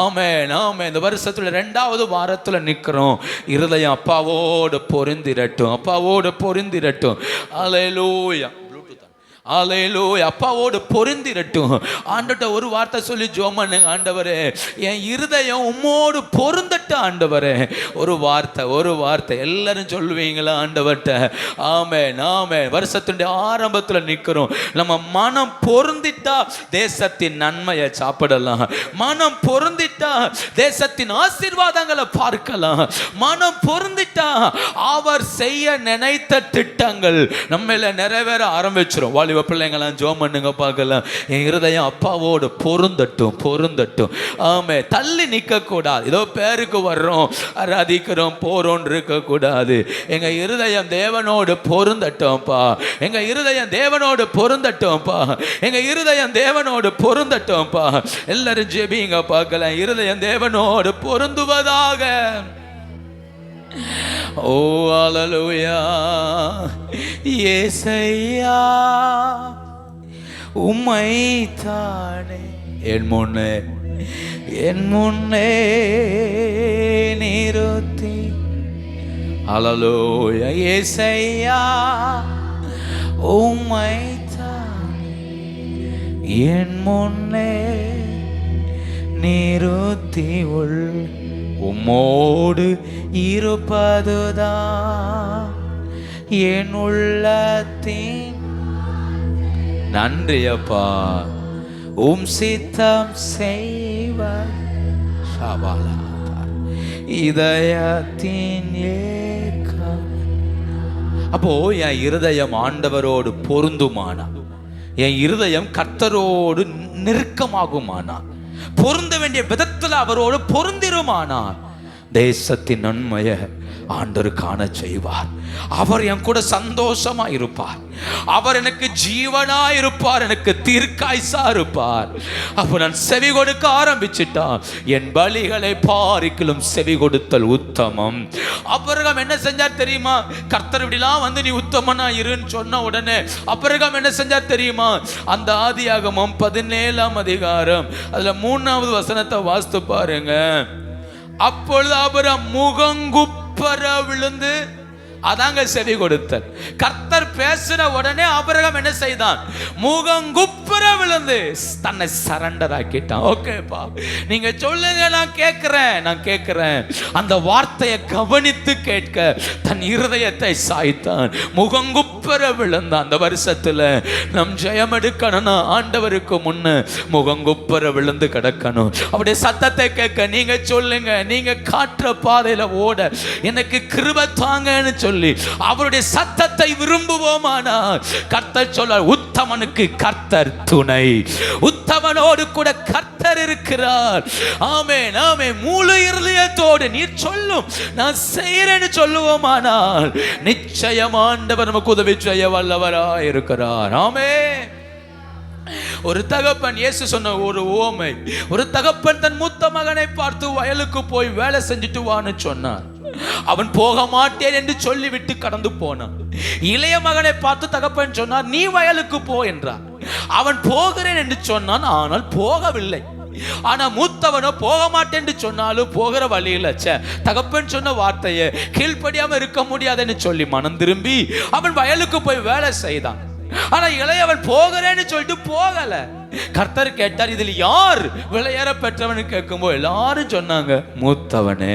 ஆமென் ஆமென். இந்த வருஷத்துல 2வது வாரத்துல நிக்கிறோம். இருதயம் அப்பாவோடு பொருந்தி அப்பாவோடு பொருந்திரட்டும். அல்லேலூயா, அல்லேலூயா. அப்பாவோடு பொருந்திரட்டும். ஆண்டவர்ட்ட ஒரு வார்த்தை சொல்லி ஜெபம் பண்ணுங்க. ஆண்டவரே என் இருதயம் உம்மோடு பொருந்தட்டும். ஆண்டவரே ஒரு வார்த்தை, ஒரு வார்த்தை எல்லாரும் சொல்லுவீங்களா ஆண்டவர்ட்ட? ஆமென் ஆமென். வருஷத்துடைய ஆரம்பத்தில் நிற்கிறோம். நம்ம மனம் பொருந்திட்டா தேசத்தின் நன்மையை சாப்பிடலாம். மனம் பொருந்திட்டா தேசத்தின் ஆசீர்வாதங்களை பார்க்கலாம். மனம் பொருந்திட்டா அவர் செய்ய நினைத்த திட்டங்கள் நம்ம நிறைவேற ஆரம்பிச்சிடும். பிள்ளைங்களாம் ஜெபம் பண்ணுங்க பார்க்கலாம். என் இருதயம் அப்பாவோடு பொருந்தட்டும், பொருந்தட்டும். ஆமே, தள்ளி நிற்க கூடாது. ஏதோ பேருக்கு வர்றோம், ஆராதிக்கிறோம், போறோம் இருக்க கூடாது. எங்க இருதயம் தேவனோடு பொருந்தட்டும்ப்பா. எங்க இருதயம் தேவனோடு பொருந்தட்டும்ப்பா. எங்க இருதயம் தேவனோடு பொருந்தட்டும்ப்பா. எல்லாரும் ஜெபிங்க பார்க்கலாம். இருதயம் தேவனோடு பொருந்துவதாக. ஓ அல்லேலூயா. இயேசையா உம்மைத்தானே என் முன்னே நிறுத்தி. அல்லேலூயா. இயேசையா உம்மைத்தானே என் முன்னே நிறுத்தி உம்மோடு இருப்பதுதான் என் உள்ளத்தின் நன்றி அப்பா. உம் சித்தம் செய்வ இதயத்தின் ஏக்கம். அப்போ என் இருதயம் ஆண்டவரோடு பொருந்துமானா, என் இருதயம் கர்த்தரோடு நெருக்கமாகுமானா, பொருந்த வேண்டிய விதத்தில் அவரோடு பொருந்திருமானார் தேசத்தின் நன்மையை ஆண்டவர் காண செய்வார். அவர் என் கூட சந்தோஷமா இருப்பார். அவர் எனக்கு ஜீவனா இருப்பார், எனக்கு தீர்க்காய்சா இருப்பார். அப்ப நான் செவி கொடுக்க ஆரம்பிச்சிட்டான். என் பலிகளை பாரிக்கிலும் செவி கொடுத்தல் உத்தமம். அபிரகாம் என்ன செஞ்சார் தெரியுமா? கர்த்தர் இப்படிலாம் வந்து நீ உத்தமனா இருன்னு சொன்ன உடனே அபிரகாம் என்ன செஞ்சார் தெரியுமா? அந்த ஆதியாகமம் 17ஆம் அதிகாரம் அதுல 3வது வசனத்தை வாசித்து பாருங்க. அப்பொழுது ஆபிரகாம் முகங்குப்புற விழுந்து, அதாங்க செவி கொடுத்தல். கர்த்தர் பேசின உடனே ஆபிரகாம் என்ன செய்தான்? முகங்குப்புற விழுந்து தன்னை சரண்டர் ஆக்கிட்டான். ஓகேப்பா, நீங்க சொல்லுங்க, நான் கேட்கிறேன். அந்த வார்த்தையை கவனித்து கேட்க தன் இருதயத்தை சாய்த்தான், முகங்குப்புற விழுந்தான். அந்த வருஷத்துல நம் ஜெயம் எடுக்கணும்னா ஆண்டவருக்கு முன்ன முகங்குப்புற விழுந்து கிடக்கணும். அப்படியே சத்தத்தை கேட்க நீங்க சொல்லுங்க. நீங்க காற்ற பாதையில ஓட எனக்கு கிருபை தாங்கன்னு சொல்லி அவருடைய சத்தத்தை விரும்புவோமானால் கர்த்தர் சொல்றார், உத்தமனுக்கு கர்த்தர் துணை, உத்தமனோடு கூட கர்த்தர் இருக்கிறார். ஆமென் ஆமென். முழு இருதயத்தோடு நீர் சொல்லும் நான் செய்யறேன்னு சொல்லுவோமானால் நிச்சயம் ஆண்டவர் நமக்கு உதவி செய்ய வல்லவராய் இருக்கிறார். ஆமென். ஒரு தகப்பன், இயேசு சொன்ன ஒரு உவமை, ஒரு தகப்பன் தன் மூத்த மகனை பார்த்து வயலுக்கு போய் வேலை செஞ்சுட்டு வான்னு சொன்னார். அவன் போக மாட்டேன் என்று சொல்லிவிட்டு கடந்து போனான். இளைய மகனை பார்த்து தகப்பன் சொன்னார், நீ வயலுக்கு போ என்றார். அவன் போகிறேன் என்று சொன்னான், ஆனால் போகவில்லை. ஆனா மூத்தவனோ போக மாட்டேன் என்று சொன்னாலும் போகிற வழியில் தகப்பன் சொன்ன வார்த்தையை கீழ்ப்படியாம இருக்க முடியாதுன்னு சொல்லி மனம் திரும்பி அவன் வயலுக்கு போய் வேலை செய்தான். ஆனா இளையவன் போகிறேன்னு சொல்லிட்டு போகல. கர்த்தர் கேட்டார், இதில் யார் விளையாட பெற்றவனு கேட்கும்போது எல்லாரும் சொன்னாங்க, மூத்தவனே.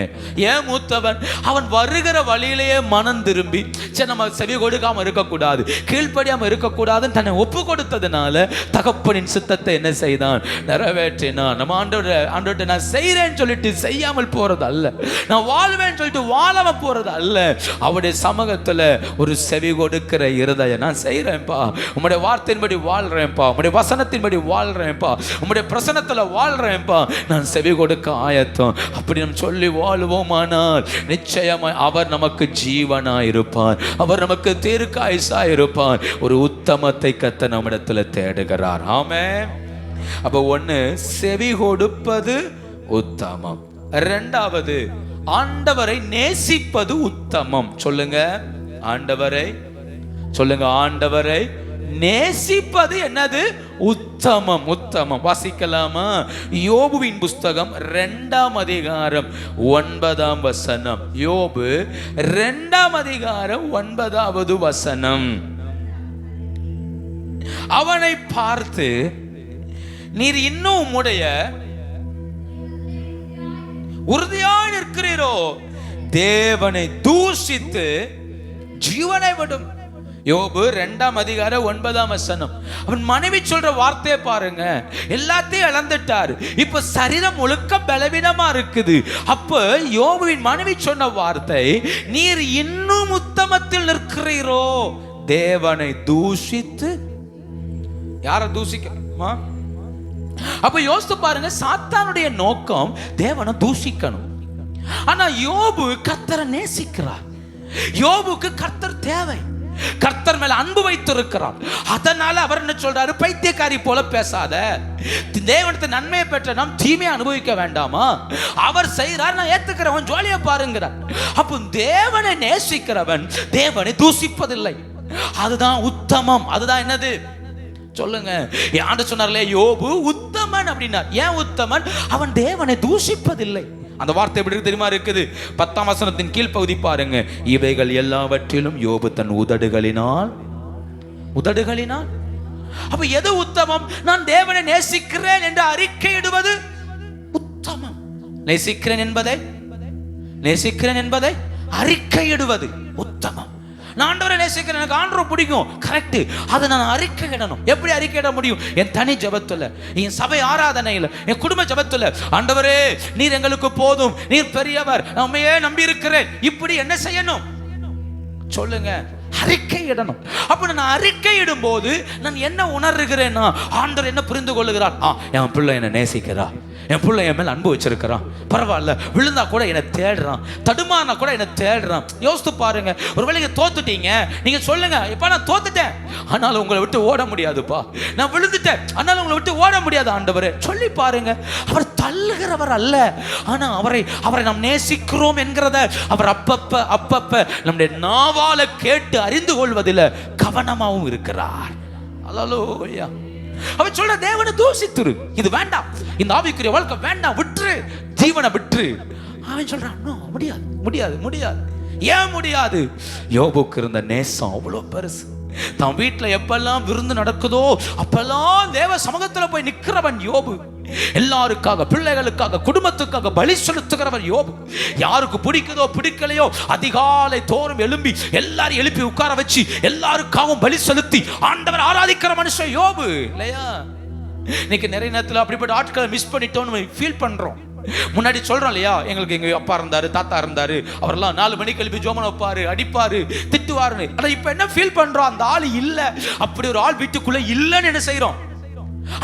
ஏன் மூத்தவன்? அவன் வருகிற வழியிலேயே மனம் திரும்பி சரி நம்ம செவி கொடுக்காம இருக்கக்கூடாது, கீழ்ப்படியாம இருக்கக்கூடாதுன்னு தன்னை ஒப்பு கொடுத்ததுனால தகப்பனின் சித்தத்தை என்ன செய்தான்? நிறைவேற்றினான். நம்ம ஆண்டவர்கிட்ட நான் செய்கிறேன்னு சொல்லிட்டு செய்யாமல் போறது அல்ல, நான் வாழ்வேன்னு சொல்லிட்டு வாழாம போறது அல்ல. அவருடைய சமூகத்துல ஒரு செவி கொடுக்கிற இருதயம், நான் செய்கிறேன்ப்பா, உம்முடைய வார்த்தையின்படி வாழ்றேன்ப்பா, உம்முடைய வசனத்தின்படி வாழ்றேன்ப்பா, உம்முடைய பிரசன்னத்துல வாழ்றேன்ப்பா, நான் செவி கொடுக்க ஆயத்தம். அப்படி நம்ம சொல்லி வாழ்வோமானால் நிச்சயமாய் அவர் நமக்கு ஜீவனாய் இருப்பார், அவர் நமக்கு தீர்க்காயுசாய் இருப்பார். ஒரு உத்தமத்தை கர்த்தர் நம்மிடத்துல தேடுகிறார். ஆமென். அப்ப ஒண்ணு, செவி கொடுப்பது உத்தமம். இரண்டாவது, ஆண்டவரை நேசிப்பது உத்தமம். சொல்லுங்க, ஆண்டவரை சொல்லுங்க, ஆண்டவரை நேசிப்பது என்னது? உத்தமம். உத்தமம். வாசிக்கலாமா? யோபுவின் புஸ்தகம் 2ஆம் அதிகாரம் 9ஆம் வசனம். யோபு 2ஆம் அதிகாரம் 9வது வசனம். அவனை பார்த்து, நீர் இன்னும் உம்முடைய உறுதியாய் நிற்கிறீரோ, தேவனை தூஷித்து ஜீவனை விடும். யோபு 2ஆம் அதிகாரம் 9ஆம் வசனம். அவன் மனைவி சொல்ற வார்த்தையை பாருங்க. எல்லாத்தையும் இழந்துட்டாரு, இப்ப சரீரம் முழுக்க பலவீனமா இருக்குது. அப்ப யோபுவின் மனைவி சொன்ன வார்த்தை, நீர் இன்னும் உத்தமத்தில் நிற்கிறீரோ, தேவனை தூஷித்து. யாரை தூஷிக்கணுமா? அப்ப யோசித்து பாருங்க, சாத்தானுடைய நோக்கம் தேவனை தூஷிக்கணும். ஆனா யோபு கர்த்தரை நேசிக்கிறார். யோபுக்கு கர்த்தர் தேவை, கர்த்தர் மேல அன்பு வைத்திருக்கிறார். அதனால அவர் என்ன சொல்றாரு? பைத்தியக்காரி போல பேசாத, தேவனத்தை நன்மையை பெற்ற நாம் தீமையை அனுபவிக்க வேண்டாமா? அவர் செய்கிறார், நான் ஏத்துக்கிறவன், ஜோலியா பாருங்கிறார். அப்போ தேவனை நேசிக்கிறவன் தேவனை தூஷிப்பதில்லை. அதுதான் உத்தமம். அதுதான் என்னது? சொல்லுங்க. ஆண்டவர் சொன்னார்லே, யோபு உத்தமன் அப்படின்னார். ஏன் உத்தமன்? அவன் தேவனை தூஷிப்பதில்லை. அந்த வார்த்தை எப்படி தெரியுமா இருக்குது? 10ஆம் வசனத்தின் கீழ்ப்பகுதி பாருங்க. இவைகள் எல்லாவற்றிலும் யோபு தன் உதடுகளினால். அப்ப எது உத்தமம்? நான் தேவனை நேசிக்கிறேன் என்று அறிக்கையிடுவது உத்தமம். நேசிக்கிறேன் என்பதை அறிக்கையிடுவது உத்தமம். நான் ஆண்டவரை நேசிக்கிறேன், எனக்கு ஆண்டவரை பிடிக்கும், கரெக்ட். அதை நான் அறிக்கையிடணும். எப்படி அறிக்கையிட முடியும்? என் தனி ஜெபத்துல, என் சபை ஆராதனையில், என் குடும்ப ஜெபத்துல, ஆண்டவரே நீர் எங்களுக்கு போதும், நீர் பெரியவர், நம்மையே நம்பி இருக்கிறேன், இப்படி என்ன செய்யணும்? சொல்லுங்க, அறிக்கையிடணும். அப்ப நான் அறிக்கையிடும் போது நான் என்ன உணர்கிறேன்னா, ஆண்டவர் என்ன புரிந்து கொள்ளுகிறார்? என் பிள்ளை என்ன நேசிக்கிறா, என் பிள்ளை என் மேல அன்பு வச்சிருக்கிறான், பரவாயில்ல, விழுந்தா கூட என்னை தேடுறான், தடுமானா கூட என்னை தேடுறான். யோசித்து பாருங்க. ஒருவேளை நீங்க தோத்துட்டீங்க, நீங்க சொல்லுங்க, இப்ப நான் தோத்துட்டேன், ஆனாலும் உங்களை விட்டு ஓட முடியாதுப்பா, நான் விழுந்துட்டேன், ஆனாலும் உங்களை விட்டு ஓட முடியாது ஆண்டவரே சொல்லி பாருங்க. அவர் தள்ளுகிறவர் அல்ல, ஆனா அவரை நாம் நேசிக்கிறோம் என்கிறத அவர் அப்பப்ப நம்முடைய நாவால கேட்டு அறிந்து கொள்வதில் கவனமாகவும் இருக்கிறார். அல்லேலூயா. அவன் சொல்ற, தேவனை தூஷித்துரு, இது வேண்டாம், இந்த ஆவிக்குரிய வாழ்க்கை வேண்டாம், விட்டுரு, ஜீவனை விட்டுரு. அவன் சொல்றான், முடியாது. ஏன் முடியாது? யோபுக்கு இருந்த நேசம் அவ்வளவு பெருசு. தன் வீட்டுல எப்பெல்லாம் விருந்து நடக்குதோ அப்பெல்லாம் தேவ சமூகத்துல போய் நிக்கிறவன் யோபு. எல்லாருக்காக, பிள்ளைகளுக்காக, குடும்பத்துக்காக பலி செலுத்துகிறவன் யோபு. யாருக்கு பிடிக்குதோ பிடிக்கலையோ அதிகாலை தோறும் எழும்பி எல்லாரும் எழுப்பி உட்கார வச்சு எல்லாருக்காகவும் பலி செலுத்தி ஆண்டவர் ஆராதிக்கிற மனுஷன் யோபு இல்லையா? இன்னைக்கு நிறைய நேரத்தில் அப்படிப்பட்ட ஆட்களை மிஸ் பண்ணிட்டோம்னு ஃபீல் பண்றோம். முன்னாடி சொல்றோம் இல்லையா, எங்களுக்கு எங்க அப்பா இருந்தாரு, தாத்தா இருந்தாரு, அவரெல்லாம் 4 மணிக்கு எழுப்பி ஜோமன் வைப்பாரு, அடிப்பாரு, திட்டுவாருன்னு. ஆனா இப்ப என்ன ஃபீல் பண்றோம்? அந்த ஆள் இல்ல. அப்படி ஒரு ஆள் வீட்டுக்குள்ள இல்லன்னு என்ன செய்யறோம்?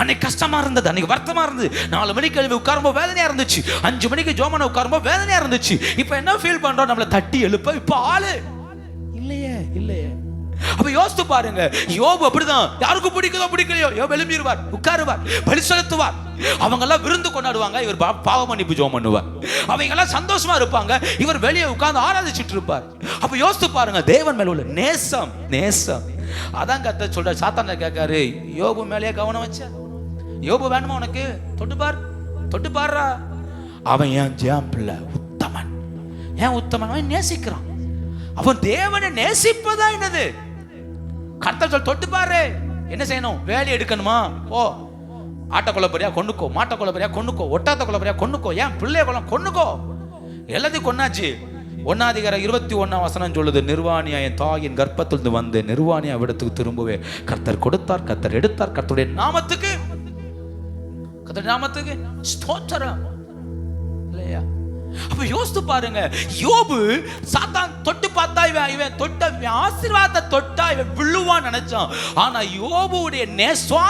அன்னைக்கு கஷ்டமா இருந்தது, அன்னைக்கு வருத்தமா இருந்தது, 4 மணிக்கு எழுப்பி உட்காரும்போது வேதனையா இருந்துச்சு, 5 மணிக்கு ஜோமனை உட்காரும்போது வேதனையா இருந்துச்சு. இப்ப என்ன ஃபீல் பண்றோம்? நம்மள தட்டி எழுப்ப இப்ப ஆளு இல்லையே. அப்ப யோசித்து பாருங்க, யோபு அப்படிதான். யாருக்கும் பிடிக்குதோ பிடிக்கலையோ யோபு எழும்பிடுவார், உட்காருவார், பலி செலுத்துவார். அவங்க எல்லாம் விருந்து கொண்டாடுவாங்க, இவர் பாவ மன்னிப்பு ஜெபம் பண்ணுவார். அவங்க எல்லாம் சந்தோஷமா இருப்பாங்க, இவர் வெளியே உட்கார்ந்து ஆராதிச்சுட்டு இருப்பார். அப்ப யோசித்து பாருங்க, தேவன் மேல உள்ள நேசம். நேசம் அதான் கர்த்தர் சொல்ற. சாத்தான கேட்காரு, யோபு மேலேயே கவனம் வச்ச? யோபு வேணுமா உனக்கு? தொட்டு பாருடா. அவன் ஏன் ஜாம்பிள்ள உத்தமன். ஏன் உத்தமன்? அவன் நேசிக்கிறான். அவன் தேவனை நேசிப்பதா என்னது? கர்த்தர் சொல், தொட்டு பாரு. என்ன செய்யணும்? வேலை எடுக்கணுமா? ஓ, ஆட்ட கொல்லப்படியா கொண்டுக்கோ, மாட்ட கொல்லப்படியா கொண்டுக்கோ, ஒட்டாத்த கொல்லப்படியா கொண்டுக்கோ, ஏன் பிள்ளைய கொல்ல கொண்டுக்கோ. எல்லாத்தையும் கொண்டாச்சு. 1:21 சொல்லுது, நிர்வாணியா என் தாயின் கர்ப்பத்திலிருந்து வந்து நிர்வாணியா விடத்துக்கு திரும்பவே கர்த்தர் கொடுத்தார், கர்த்தர் எடுத்தார். கர்த்தருடைய நாமத்துக்கு ஸ்தோத்திரம் இல்லையா? அப்ப யோசித்து பாருங்க, யோபு சாத்தான் தொட்டு பார்த்தா இவன் தொட்ட ஆசீர்வாதத்தை தொட்டா இவன் விழுவான்னு நினைச்சான். ஆனா யோபுடைய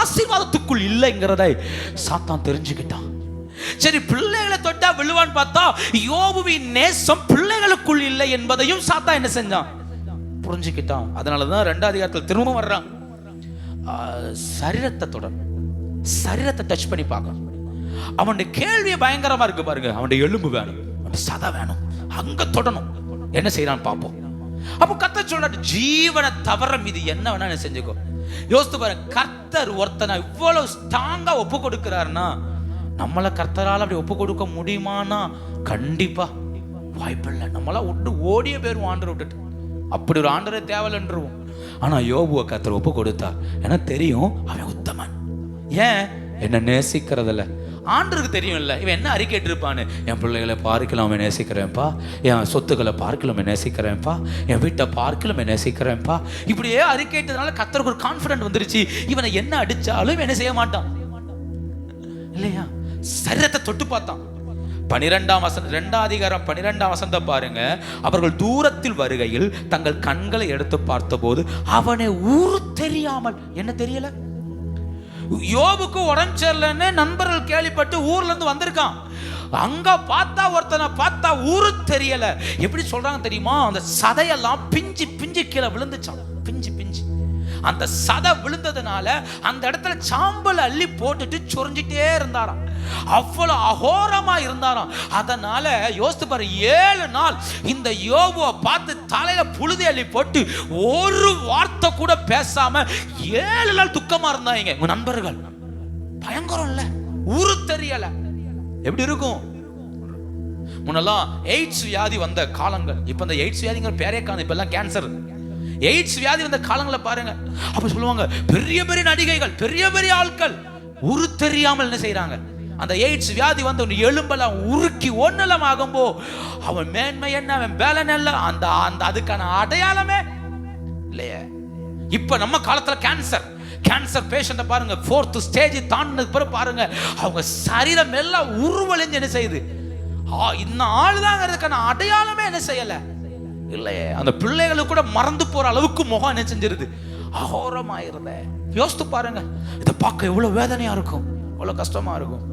ஆசீர்வாதத்துக்குள் இல்லைங்கிறதை சாத்தான் தெரிஞ்சுக்கிட்டான். சரி, பிள்ளைகளை தொட்டா விழுவான்னு பார்த்தா யோபுவின் நேசம் பிள்ளைகளுக்குள் இல்லை என்பதையும் சாத்தான் என்ன செஞ்சான்? புரிஞ்சுக்கிட்டான். அதனாலதான் 2ஆம் அதிகாரத்தில் திரும்ப வர்றான். சரீரத்தை தொடரும், சரீரத்தை டச் பண்ணி பார்க்க. அவனுடைய கேள்வியை பயங்கரமா இருக்கு பாருங்க. அவனுடைய எலும்பு வேணும், சதை வேணும், அங்க தொடணும். என்ன செய்யறான்னு பார்ப்போம். அப்போ கர்த்தர் சொல்றாரு, ஜீவனை தவிர மீது என்ன வேணா செஞ்சுக்கோ. யோசித்து பாருங்க, கர்த்தர் ஒருத்தனை இவ்வளவு ஸ்ட்ராங்கா ஒப்பு கொடுக்கிறாருன்னா நம்மள கர்த்தரால் அப்படி ஒப்பு கொடுக்க முடியுமானா கண்டிப்பா வாய்ப்பில்லை. நம்மளா விட்டு ஓடிய பேரும் ஆண்டரை விட்டுட்டு அப்படி ஒரு ஆண்டரை தேவையில்லைன்றுவோம். ஆனா யோபுவை கர்த்தர் ஒப்பு கொடுத்தார். எனக்கு தெரியும் அவன் உத்தமன். ஏன்? என்ன நேசிக்கிறதில்ல. ஆண்டருக்கு தெரியும் இல்லை இவன் என்ன அறிக்கைட்டு இருப்பான்னு. என் பிள்ளைகளை பார்க்கலாமே நேசிக்கிறேன்ப்பா, என் சொத்துக்களை பார்க்கலாமே நேசிக்கிறேன்ப்பா, என் வீட்டை பார்க்கலாமே நேசிக்கிறேன்ப்பா. இப்படியே அறிக்கைட்டதுனால கர்த்தருக்கு ஒரு கான்ஃபிடென்ட் வந்துருச்சு. இவனை என்ன அடிச்சாலும் என்ன செய்ய மாட்டான் இல்லையா? சரீரத்தை தொட்டு பார்த்தான். 2ஆம் அதிகாரம் 12ஆம் வசனம் பாருங்க. அவர்கள் தூரத்தில் வருகையில் தங்கள் கண்களை எடுத்து பார்த்தபோது அவனை ஊரு தெரியாமல். என்ன தெரியல? யோபுக்கு உடம்பு சரியில்லைன்னு நண்பர்கள் கேள்விப்பட்டு ஊர்ல இருந்து வந்திருக்கான். அங்க பார்த்தா ஒருத்தனை பார்த்தா ஊரு தெரியல. எப்படி சொல்றாங்க தெரியுமா? அந்த சதையெல்லாம் பிஞ்சு பிஞ்சு கீழே விழுந்துச்சான். பிஞ்சு பிஞ்சு அந்த சதை விழுந்ததுனால அந்த இடத்துல சாம்பல் அள்ளி போட்டுட்டு சொரிஞ்சிட்டே இருந்தாராம். அவ்வளவு அகோரமா இருந்தாராம். அதனால யோசித்து பாரு, 7 நாள் இந்த யோபுவை பார்த்து தலையில புழுதி அள்ளி போட்டு ஒரு வார்த்தை கூட பேசாம 7 நாள் துக்கமா இருந்தாங்க உங்க நண்பர்கள். பயங்கரம் இல்ல? ஊரு தெரியல. எப்படி இருக்கும்? முன்னெல்லாம் எய்ட்ஸ் வியாதி வந்த காலங்கள். இப்ப இந்த எய்ட்ஸ் வியாதிங்கிற பேரே காணும். இப்ப எல்லாம் கேன்சர். எய்ட்ஸ் வியாதி வந்த காலங்களை பாருங்க. அப்ப சொல்லுவாங்க, பெரிய பெரிய நடிகைகள், பெரிய பெரிய ஆட்கள் ஊரு தெரியாமல் என்ன செய்யறாங்க? அந்த எய்ட்ஸ் வியாதி வந்து எலும்பெல்லாம் உருக்கி ஒன்னலம் ஆகும்போ அவன் மேன்மை என்ன, அவன் பேலன் இல்ல, அந்த அந்த அதுக்கான அடையாளமே இல்லையே. இப்ப நம்ம காலத்துல கேன்சர் பேஷண்ட பாருங்க, 4th ஸ்டேஜ் தாண்டினதுக்கு பிறகு பாருங்க, அவங்க சரீரம் எல்லாம் உருவழிஞ்சு என்ன செய்யுது? இந்த ஆளுதாங்கிறதுக்கான அடையாளமே என்ன செய்யல இல்லையே. அந்த பிள்ளைகளுக்கு கூட மறந்து போற அளவுக்கு முகம் என்ன செஞ்சிருது? அகோரமாயிருந்த. யோசித்து பாருங்க, இதை பார்க்க எவ்வளவு வேதனையா இருக்கும், எவ்வளவு கஷ்டமா இருக்கும்.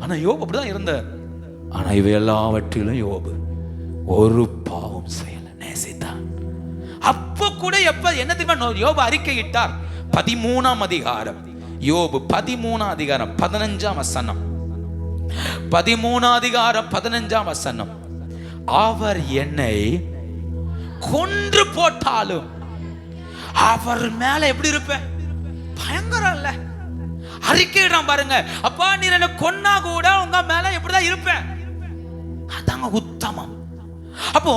ஆனா யோபு அப்படிதான் இருந்தார். ஆனா இவை எல்லாவற்றிலும் யோபு ஒரு பாவம் செய்யல, நேசித்தான். அப்ப கூட எப்ப என்ன தெரியுமா யோபு அறிக்கையிட்டார்? 13ஆம் அதிகாரம், யோபு 13ஆம் அதிகாரம் 15ஆம் வசனம். 13ஆம் அதிகாரம் 15ஆம் வசனம். அவர் என்னை கொன்று போட்டாலும் அவர் மேல எப்படி இருப்பேன்? பயங்கரம் இல்ல? அறிக்கையிடான் பாருங்க. அப்பா நீர் என்ன கொன்னா கூட உங்க மேல எப்படிதான் இருப்பேன்? அதாங்க உத்தமம். அப்போ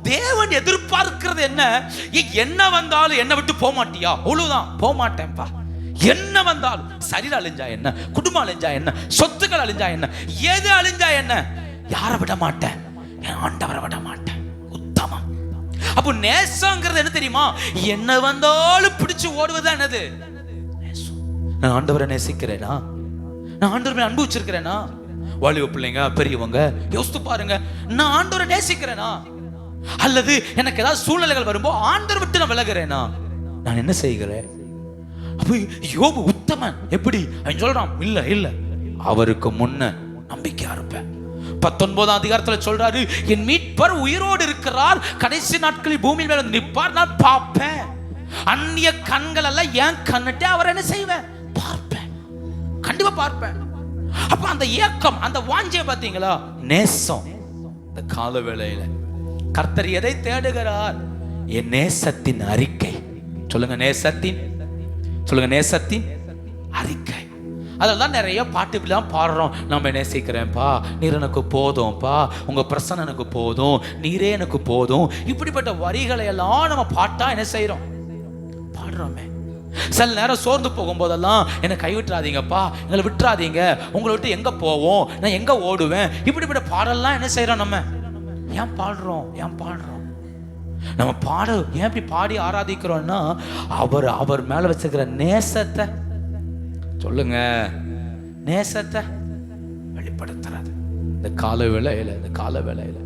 தேவன் எதிர்பார்க்கிறது என்ன? என்ன வந்தாலும் என்ன விட்டு போக மாட்டியா? அவ்வளவுதான், போக மாட்டேன்ப்பா. என்ன வந்தாலும், சரீரம் அழிஞ்சா என்ன, குடும்பம் அழிஞ்சா என்ன, சொத்துக்கள் அழிஞ்சா என்ன, எது அழிஞ்சா என்ன, யாரை விட மாட்டேன், என் ஆண்டவரை விட மாட்டேன். உத்தமம். அப்போ நேசங்கிறது என்ன தெரியுமா? என்ன வந்தாலும் பிடிச்சு ஓடுவதா என்னது? நான் ஆண்டவரை நேசிக்கிறேனா? நான் ஆண்டவரை அன்பு வச்சிருக்கிறேனா? வாலிப பிள்ளைங்க, பெரியவங்க யோசித்து பாருங்க, நான் ஆண்டவரை நேசிக்கிறேனா? அல்லது எனக்கு ஏதாவது சூழ்நிலைகள் வரும்போது ஆண்டவரை விட்டு நான் விலகிறேனா? நான் என்ன செய்கிறேன்? அப்போ யோபு உத்தமன். எப்படி அவன் சொல்றான்? இல்ல இல்ல, அவருக்கு முன்ன நம்பிக்கையா இருப்பேன். 19ஆம் அதிகாரத்தில் சொல்றாரு, என் மீட்பர் உயிரோடு இருக்கிறார், கடைசி நாட்களில் பூமியில் மேல நிற்பார், நான் பார்ப்பேன். அந்நிய கண்கள் எல்லாம் என் கண்ணுட்டே அவர் என்ன செய்வேன், பார்ப்பேன், கண்டிப்பா பார்ப்பேன். அப்ப அந்த ஏக்கம், அந்த வாஞ்சை பார்த்தீங்களா, நேசம். இந்த கால வேளையில கர்த்தர் எதை தேடுகிறார்? என் நேசத்தின் அறிக்கை. சொல்லுங்க நேசத்தின், சொல்லுங்க நேசத்தின் அறிக்கை. அதெல்லாம் நிறைய பாட்டுலாம் பாடுறோம். நம்ம நேசிக்கிறேன்ப்பா, நீர் எனக்கு போதும்ப்பா, உங்க பிரசன்னம் எனக்கு போதும், நீரே எனக்கு போதும். இப்படிப்பட்ட வரிகளை எல்லாம் நம்ம பாட்டா என்ன செய்யறோம், பாடுறோமே. சில நேரம் சோர்ந்து போகும்போதெல்லாம் என்னை கைவிட்டுறாதீங்கப்பா, எங்களை விட்டுறாதீங்க, உங்களை விட்டு எங்க போவோம், நான் எங்க ஓடுவேன், இப்படிப்பட்ட பாடலாம் என்ன செய்யறோம். நம்ம ஏன் பாடுறோம், ஏன் பாடுறோம்? நம்ம பாட ஏன் இப்படி பாடி ஆராதிக்கிறோம்னா, அவர் மேல வச்சிருக்கிற நேசத்தை, சொல்லுங்க நேசத்தை வெளிப்படுத்துறது. இந்த கால வேளையில, இந்த கால வேளையில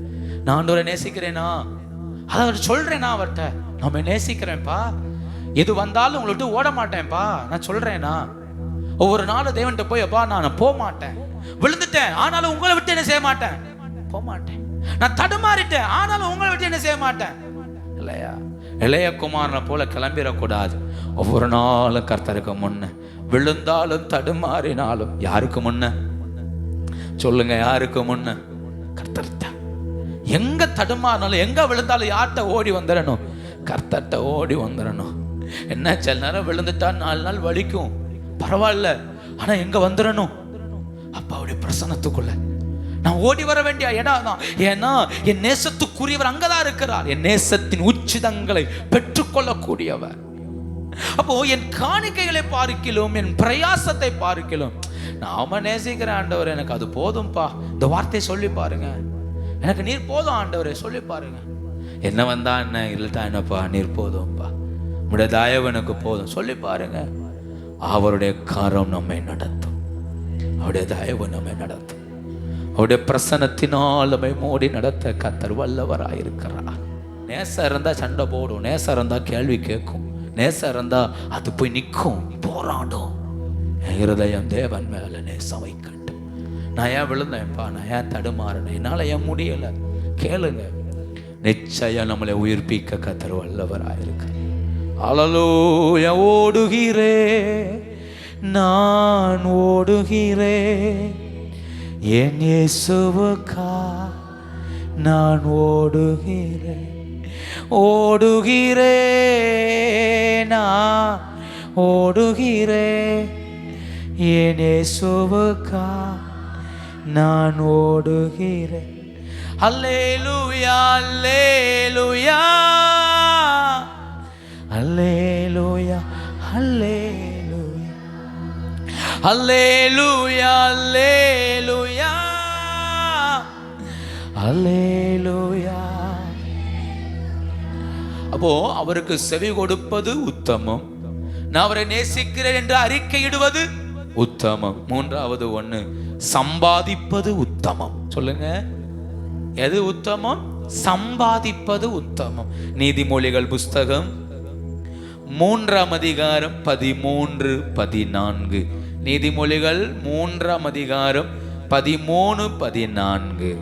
நான் ஆண்டவரை நேசிக்கிறேனா, அதை சொல்றேனா அவர்கிட்ட, நம்ம நேசிக்கிறேன்ப்பா, எது வந்தாலும் உங்களை விட்டு ஓட மாட்டேன்ப்பா நான் சொல்றேனா. ஒவ்வொரு நாளும் தேவன்கிட்ட போய், அப்பா நான் போக மாட்டேன், விழுந்துட்டேன் ஆனாலும் உங்களை விட்டு என்ன செய்ய மாட்டேன், போக மாட்டேன். நான் தடுமாறிட்டேன் ஆனாலும் உங்களை விட்டு என்ன செய்ய மாட்டேன், இல்லையா? இளைய குமாரனை போல கிளம்பிடக்கூடாது. ஒவ்வொரு நாளும் கர்த்தருக்கு முன்ன, விழுந்தாலும் தடுமாறினாலும் யாருக்கு முன்ன, சொல்லுங்க யாருக்கு முன்ன, கர்த்தர்ட்ட. எங்க தடுமாறினாலும் எங்க விழுந்தாலும் யார்கிட்ட ஓடி வந்துடணும், கர்த்தர்ட்ட ஓடி வந்துடணும். என்ன சில நேரம் விழுந்துட்டா 4 நாள் வலிக்கும், பரவாயில்ல, ஆனா எங்க வந்துடணும், அப்பாவுடைய பிரசன்னத்துக்குள்ள நான் ஓடி வர வேண்டிய இடம் தான். ஏன்னா என் நேசத்துக்குரியவர் அங்கதான் இருக்கிறார், என் நேசத்தின் உச்சிதங்களை பெற்றுக்கொள்ளக்கூடியவர். அப்போ என் காணிக்கைகளை பார்க்கிலும், என் பிரயாசத்தை பார்க்கிலும், நாம நேசிக்கிற ஆண்டவர் எனக்கு அது போதும்பா. இந்த வார்த்தையை சொல்லி பாருங்க, எனக்கு நீர் போதும் ஆண்டவரே சொல்லி பாருங்க. என்ன வந்தா என்ன, இல்லட்டா என்னப்பா, நீர் போதும்பா, உடைய தயவு எனக்கு போதும் சொல்லி பாருங்க. அவருடைய கரம் நம்மை நடத்தும், அவருடைய தயவு நம்மை நடத்தும், அவருடைய பிரசன்னத்தினால் நம்மை மூடி நடத்த கர்த்தர் வல்லவராயிருக்கிறார். நேசம் இருந்தா சண்டை போடும், நேசம் இருந்தா கேள்வி கேட்கும், நேசம் இருந்தா அது போய் நிற்கும், போராடும். என் இருதயம் தேவன் மேல நேசம் வைக்கட்டும். நான் ஏன் விழுந்தேன்ப்பா, நான் ஏன் தடுமாறினேன், என்னால ஏன் முடியல, கேளுங்க. நிச்சயம் நம்மளை உயிர்ப்பிக்க கர்த்தர் வல்லவராயிருக்கிறார். அல்லேலூயா. ஓடுகிறேன், நான் ஓடுகிறேன், என் இயேசுவுக்கா நான் ஓடுகிறேன், ஓடுகிறேன், நான் ஓடுகிறேன், என் இயேசுவுக்கா நான் ஓடுகிறேன். அல்லேலூயா, அல்லேலூயா, அல்லேலூயா, அல்லேலூயா, அல்லேலூயா, அல்லேலூயா, அல்லேலூயா. அப்போ அவருக்கு செவி கொடுப்பது உத்தமம், நான் அவரை நேசிக்கிறேன் என்று அறிக்கையிடுவது உத்தமம். மூன்றாவது ஒண்ணு, சம்பாதிப்பது உத்தமம். சொல்லுங்க, எது உத்தமம்? சம்பாதிப்பது உத்தமம். நீதிமொழிகள் புஸ்தகம் 3ஆம் அதிகாரம் 13, 14. நீதிமொழிகள் 3ஆம் அதிகாரம் 13, 14.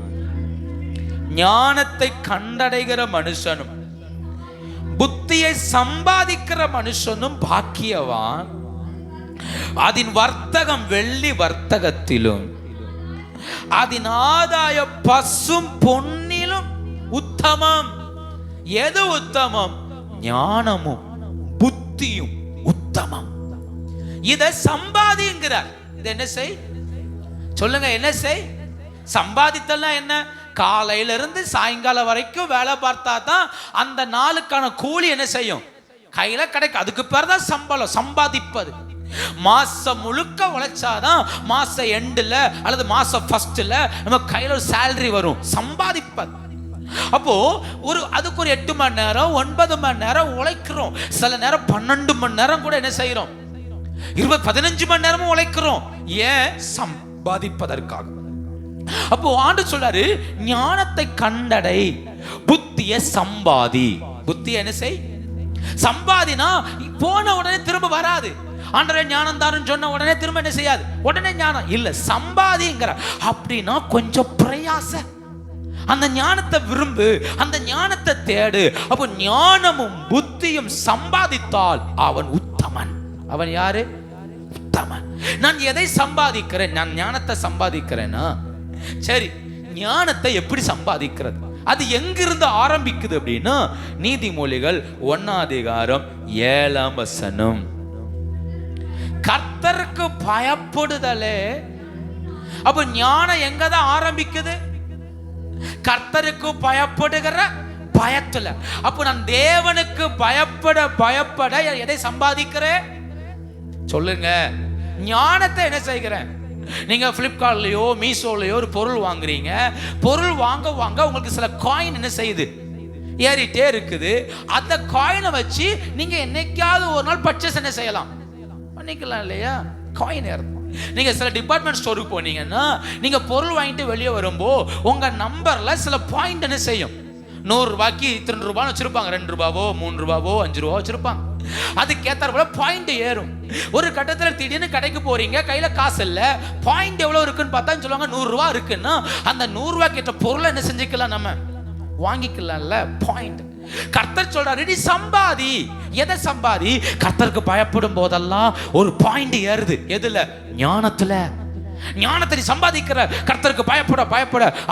ஞானத்தை கண்டடைகிற மனுஷனும் புத்தியை சம்பாதிக்கிற மனுஷனும் பாக்கியவான், அதன் வர்த்தகம் வெள்ளி வர்த்தகத்திலும் அதன் ஆதாய பசும் பொன்னிலும் உத்தமம். எது உத்தமம்? ஞானமும் புத்தியும் உத்தமம். இத சம்பாதிங்கிறார். இது என்ன செய்? சொல்லுங்க, என்ன செய்? சம்பாதித்தல்னா என்ன? காலையில இருந்து சாயங்காலம் வரைக்கும் வேலை பார்த்தா தான் அந்த நாளுக்கான கூலி என்ன செய்யும், கையில கிடைக்கும். அதுக்கு பேர் தான் சம்பளம், சம்பாதிப்பது. மாசம் முழுக்க உழைச்சாதான் மாச எண்டுல அல்லது மாச ஃபர்ஸ்ட்ல நம்ம கையில ஒரு சேலரி வரும், சம்பாதிப்பது. அப்போ அதுக்கு ஒரு 8 மணி நேரம் 9 மணி நேரம் உழைக்கிறோம், சில நேரம் 12 மணி நேரம் கூட என்ன செய்யறோம், 15 மணி நேரமும் உழைக்கிறோம். ஏன்? சம்பாதிப்பதற்காக. அப்போ ஆண்டு சொல்றாரு, ஞானத்தை கண்டடை, புத்தியை சம்பாதி. புத்தி என்ன செய்? சம்பாதினா போன உடனே திரும்ப வராது. ஆண்டவரே ஞானம் தாருன்னு சொன்ன உடனே திரும்ப என்ன செய்யாது, உடனே ஞானம் இல்ல, சம்பாதிங்கிற. அப்படின்னா கொஞ்சம் பிரயாச, அந்த ஞானத்தை விரும்பு, அந்த ஞானத்தை தேடு. அப்போ ஞானமும் புத்தியும் சம்பாதித்தால் அவன் உத்தமன். அவன் யாரு? உத்தமன். நான் எதை சம்பாதிக்கிறேன்? நான் ஞானத்தை சம்பாதிக்கிறேன்னா சரி, ஞானத்தை எப்படி சம்பாதிக்கிறது? அது எங்கிருந்து ஆரம்பிக்குது அப்படின்னா நீதிமொழிகள் 1:7 கர்த்தருக்கு பயப்படுதலே. அப்ப ஞானம் எங்கதான் ஆரம்பிக்குது? கர்த்தருக்கு பயப்படுகிற பயத்துல. அப்ப நான் தேவனுக்கு பயப்பட எதை சம்பாதிக்கிறேன்? சொல்லுங்க. ஞானத்தை என்ன செய்கிறேன்? நீங்க பிளிப்கார்ட்லயோ மீஷோலயோ ஒரு பொருள் வாங்குறீங்க. பொருள் வாங்க உங்களுக்கு சில காயின் என்ன செய்யுது? ஏறிட்டே இருக்குது. அந்த காயினை வச்சு நீங்க என்னைக்காவது ஒரு நாள் பர்ச்சேஸ் என்ன செய்யலாம்? பண்ணிக்கலாம் இல்லையா? காயின் ஏறும். நீங்க சில டிபார்ட்மெண்ட் ஸ்டோருக்கு போனீங்கன்னா நீங்க பொருள் வாங்கிட்டு வெளியே வரும்போ உங்க நம்பர்ல சில பாயிண்ட் என்ன செய்யும்? 100 ரூபாய்க்கு 2 ரூபான்னு வச்சிருப்பாங்க. 2 ரூபாவோ 3 ரூபாவோ 5 ரூபாவோ வச்சிருப்பாங்க. அதுக்கேற்ற போல பாயிண்ட் ஏறும். ஒரு கட்டத்தில் திடீர்னு கடைக்கு போறீங்க, கையில காசு இல்ல, பாயிண்ட் எவ்வளவு இருக்குன்னு பார்த்தா சொல்லுவாங்க 100 ரூபாய் இருக்குன்னா அந்த 100 ரூபாய் கிட்ட பொருளை என்ன செஞ்சுக்கலாம்? நம்ம வாங்கிக்கலாம்ல. பாயிண்ட். கர்த்தர் சொல்றாரு, நீ சம்பாதி. எதை சம்பாதி? கர்த்தருக்கு பயப்படும் போதெல்லாம் ஒரு பாயிண்ட் ஏறுது. எதுல? ஞானத்துல. ஞானத்தை நீ சம்பாதிக்கிற. கர்த்தருக்கு பயப்பட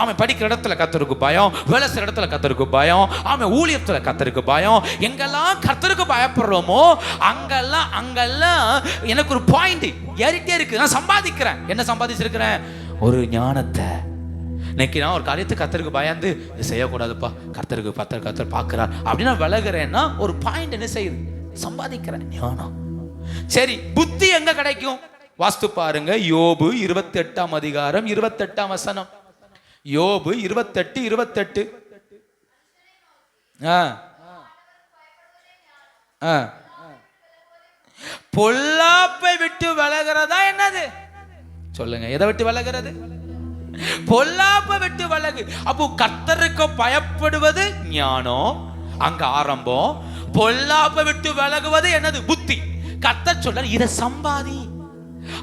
அவன் படிக்கிற இடத்துல கர்த்தருக்கு பயம், வேலை செய்யற இடத்துல கர்த்தருக்கு பயம், அவன் ஊழியத்துல கர்த்தருக்கு பயம். எங்கெல்லாம் கர்த்தருக்கு பயப்படுறோமோ அங்கெல்லாம் எனக்கு ஒரு பாயிண்ட் ஏறிட்டே இருக்கு. நான் சம்பாதிக்கிறேன். என்ன சம்பாதிச்சிருக்கிறேன்? ஒரு ஞானத்தை. இன்னைக்கு நான் ஒரு காரியத்துக்கு கர்த்தருக்கு பயந்து செய்யக்கூடாதுப்பா, கர்த்தர் பார்க்கிறார் அப்படின்னு நான் விலகுறேன்னா ஒரு பாயிண்ட் என்ன செய்யுது? சம்பாதிக்கிறேன். ஞானம். சரி, புத்தி எங்க கிடைக்கும்? வாஸ்து பாருங்க. யோபு 28:28. யோபு 28:28. பொல்லாப்பை விட்டு விலகிறதா என்னது? சொல்லுங்க. எதை விட்டு விலகிறது? பொல்லாப்பை விட்டு விலகு. அப்போ கர்த்தருக்கு பயப்படுவது ஞானம், அங்க ஆரம்பம். பொல்லாப்பை விட்டு விலகுவது என்னது? புத்தி. கர்த்தர் சொல்றார், இதை சம்பாதி.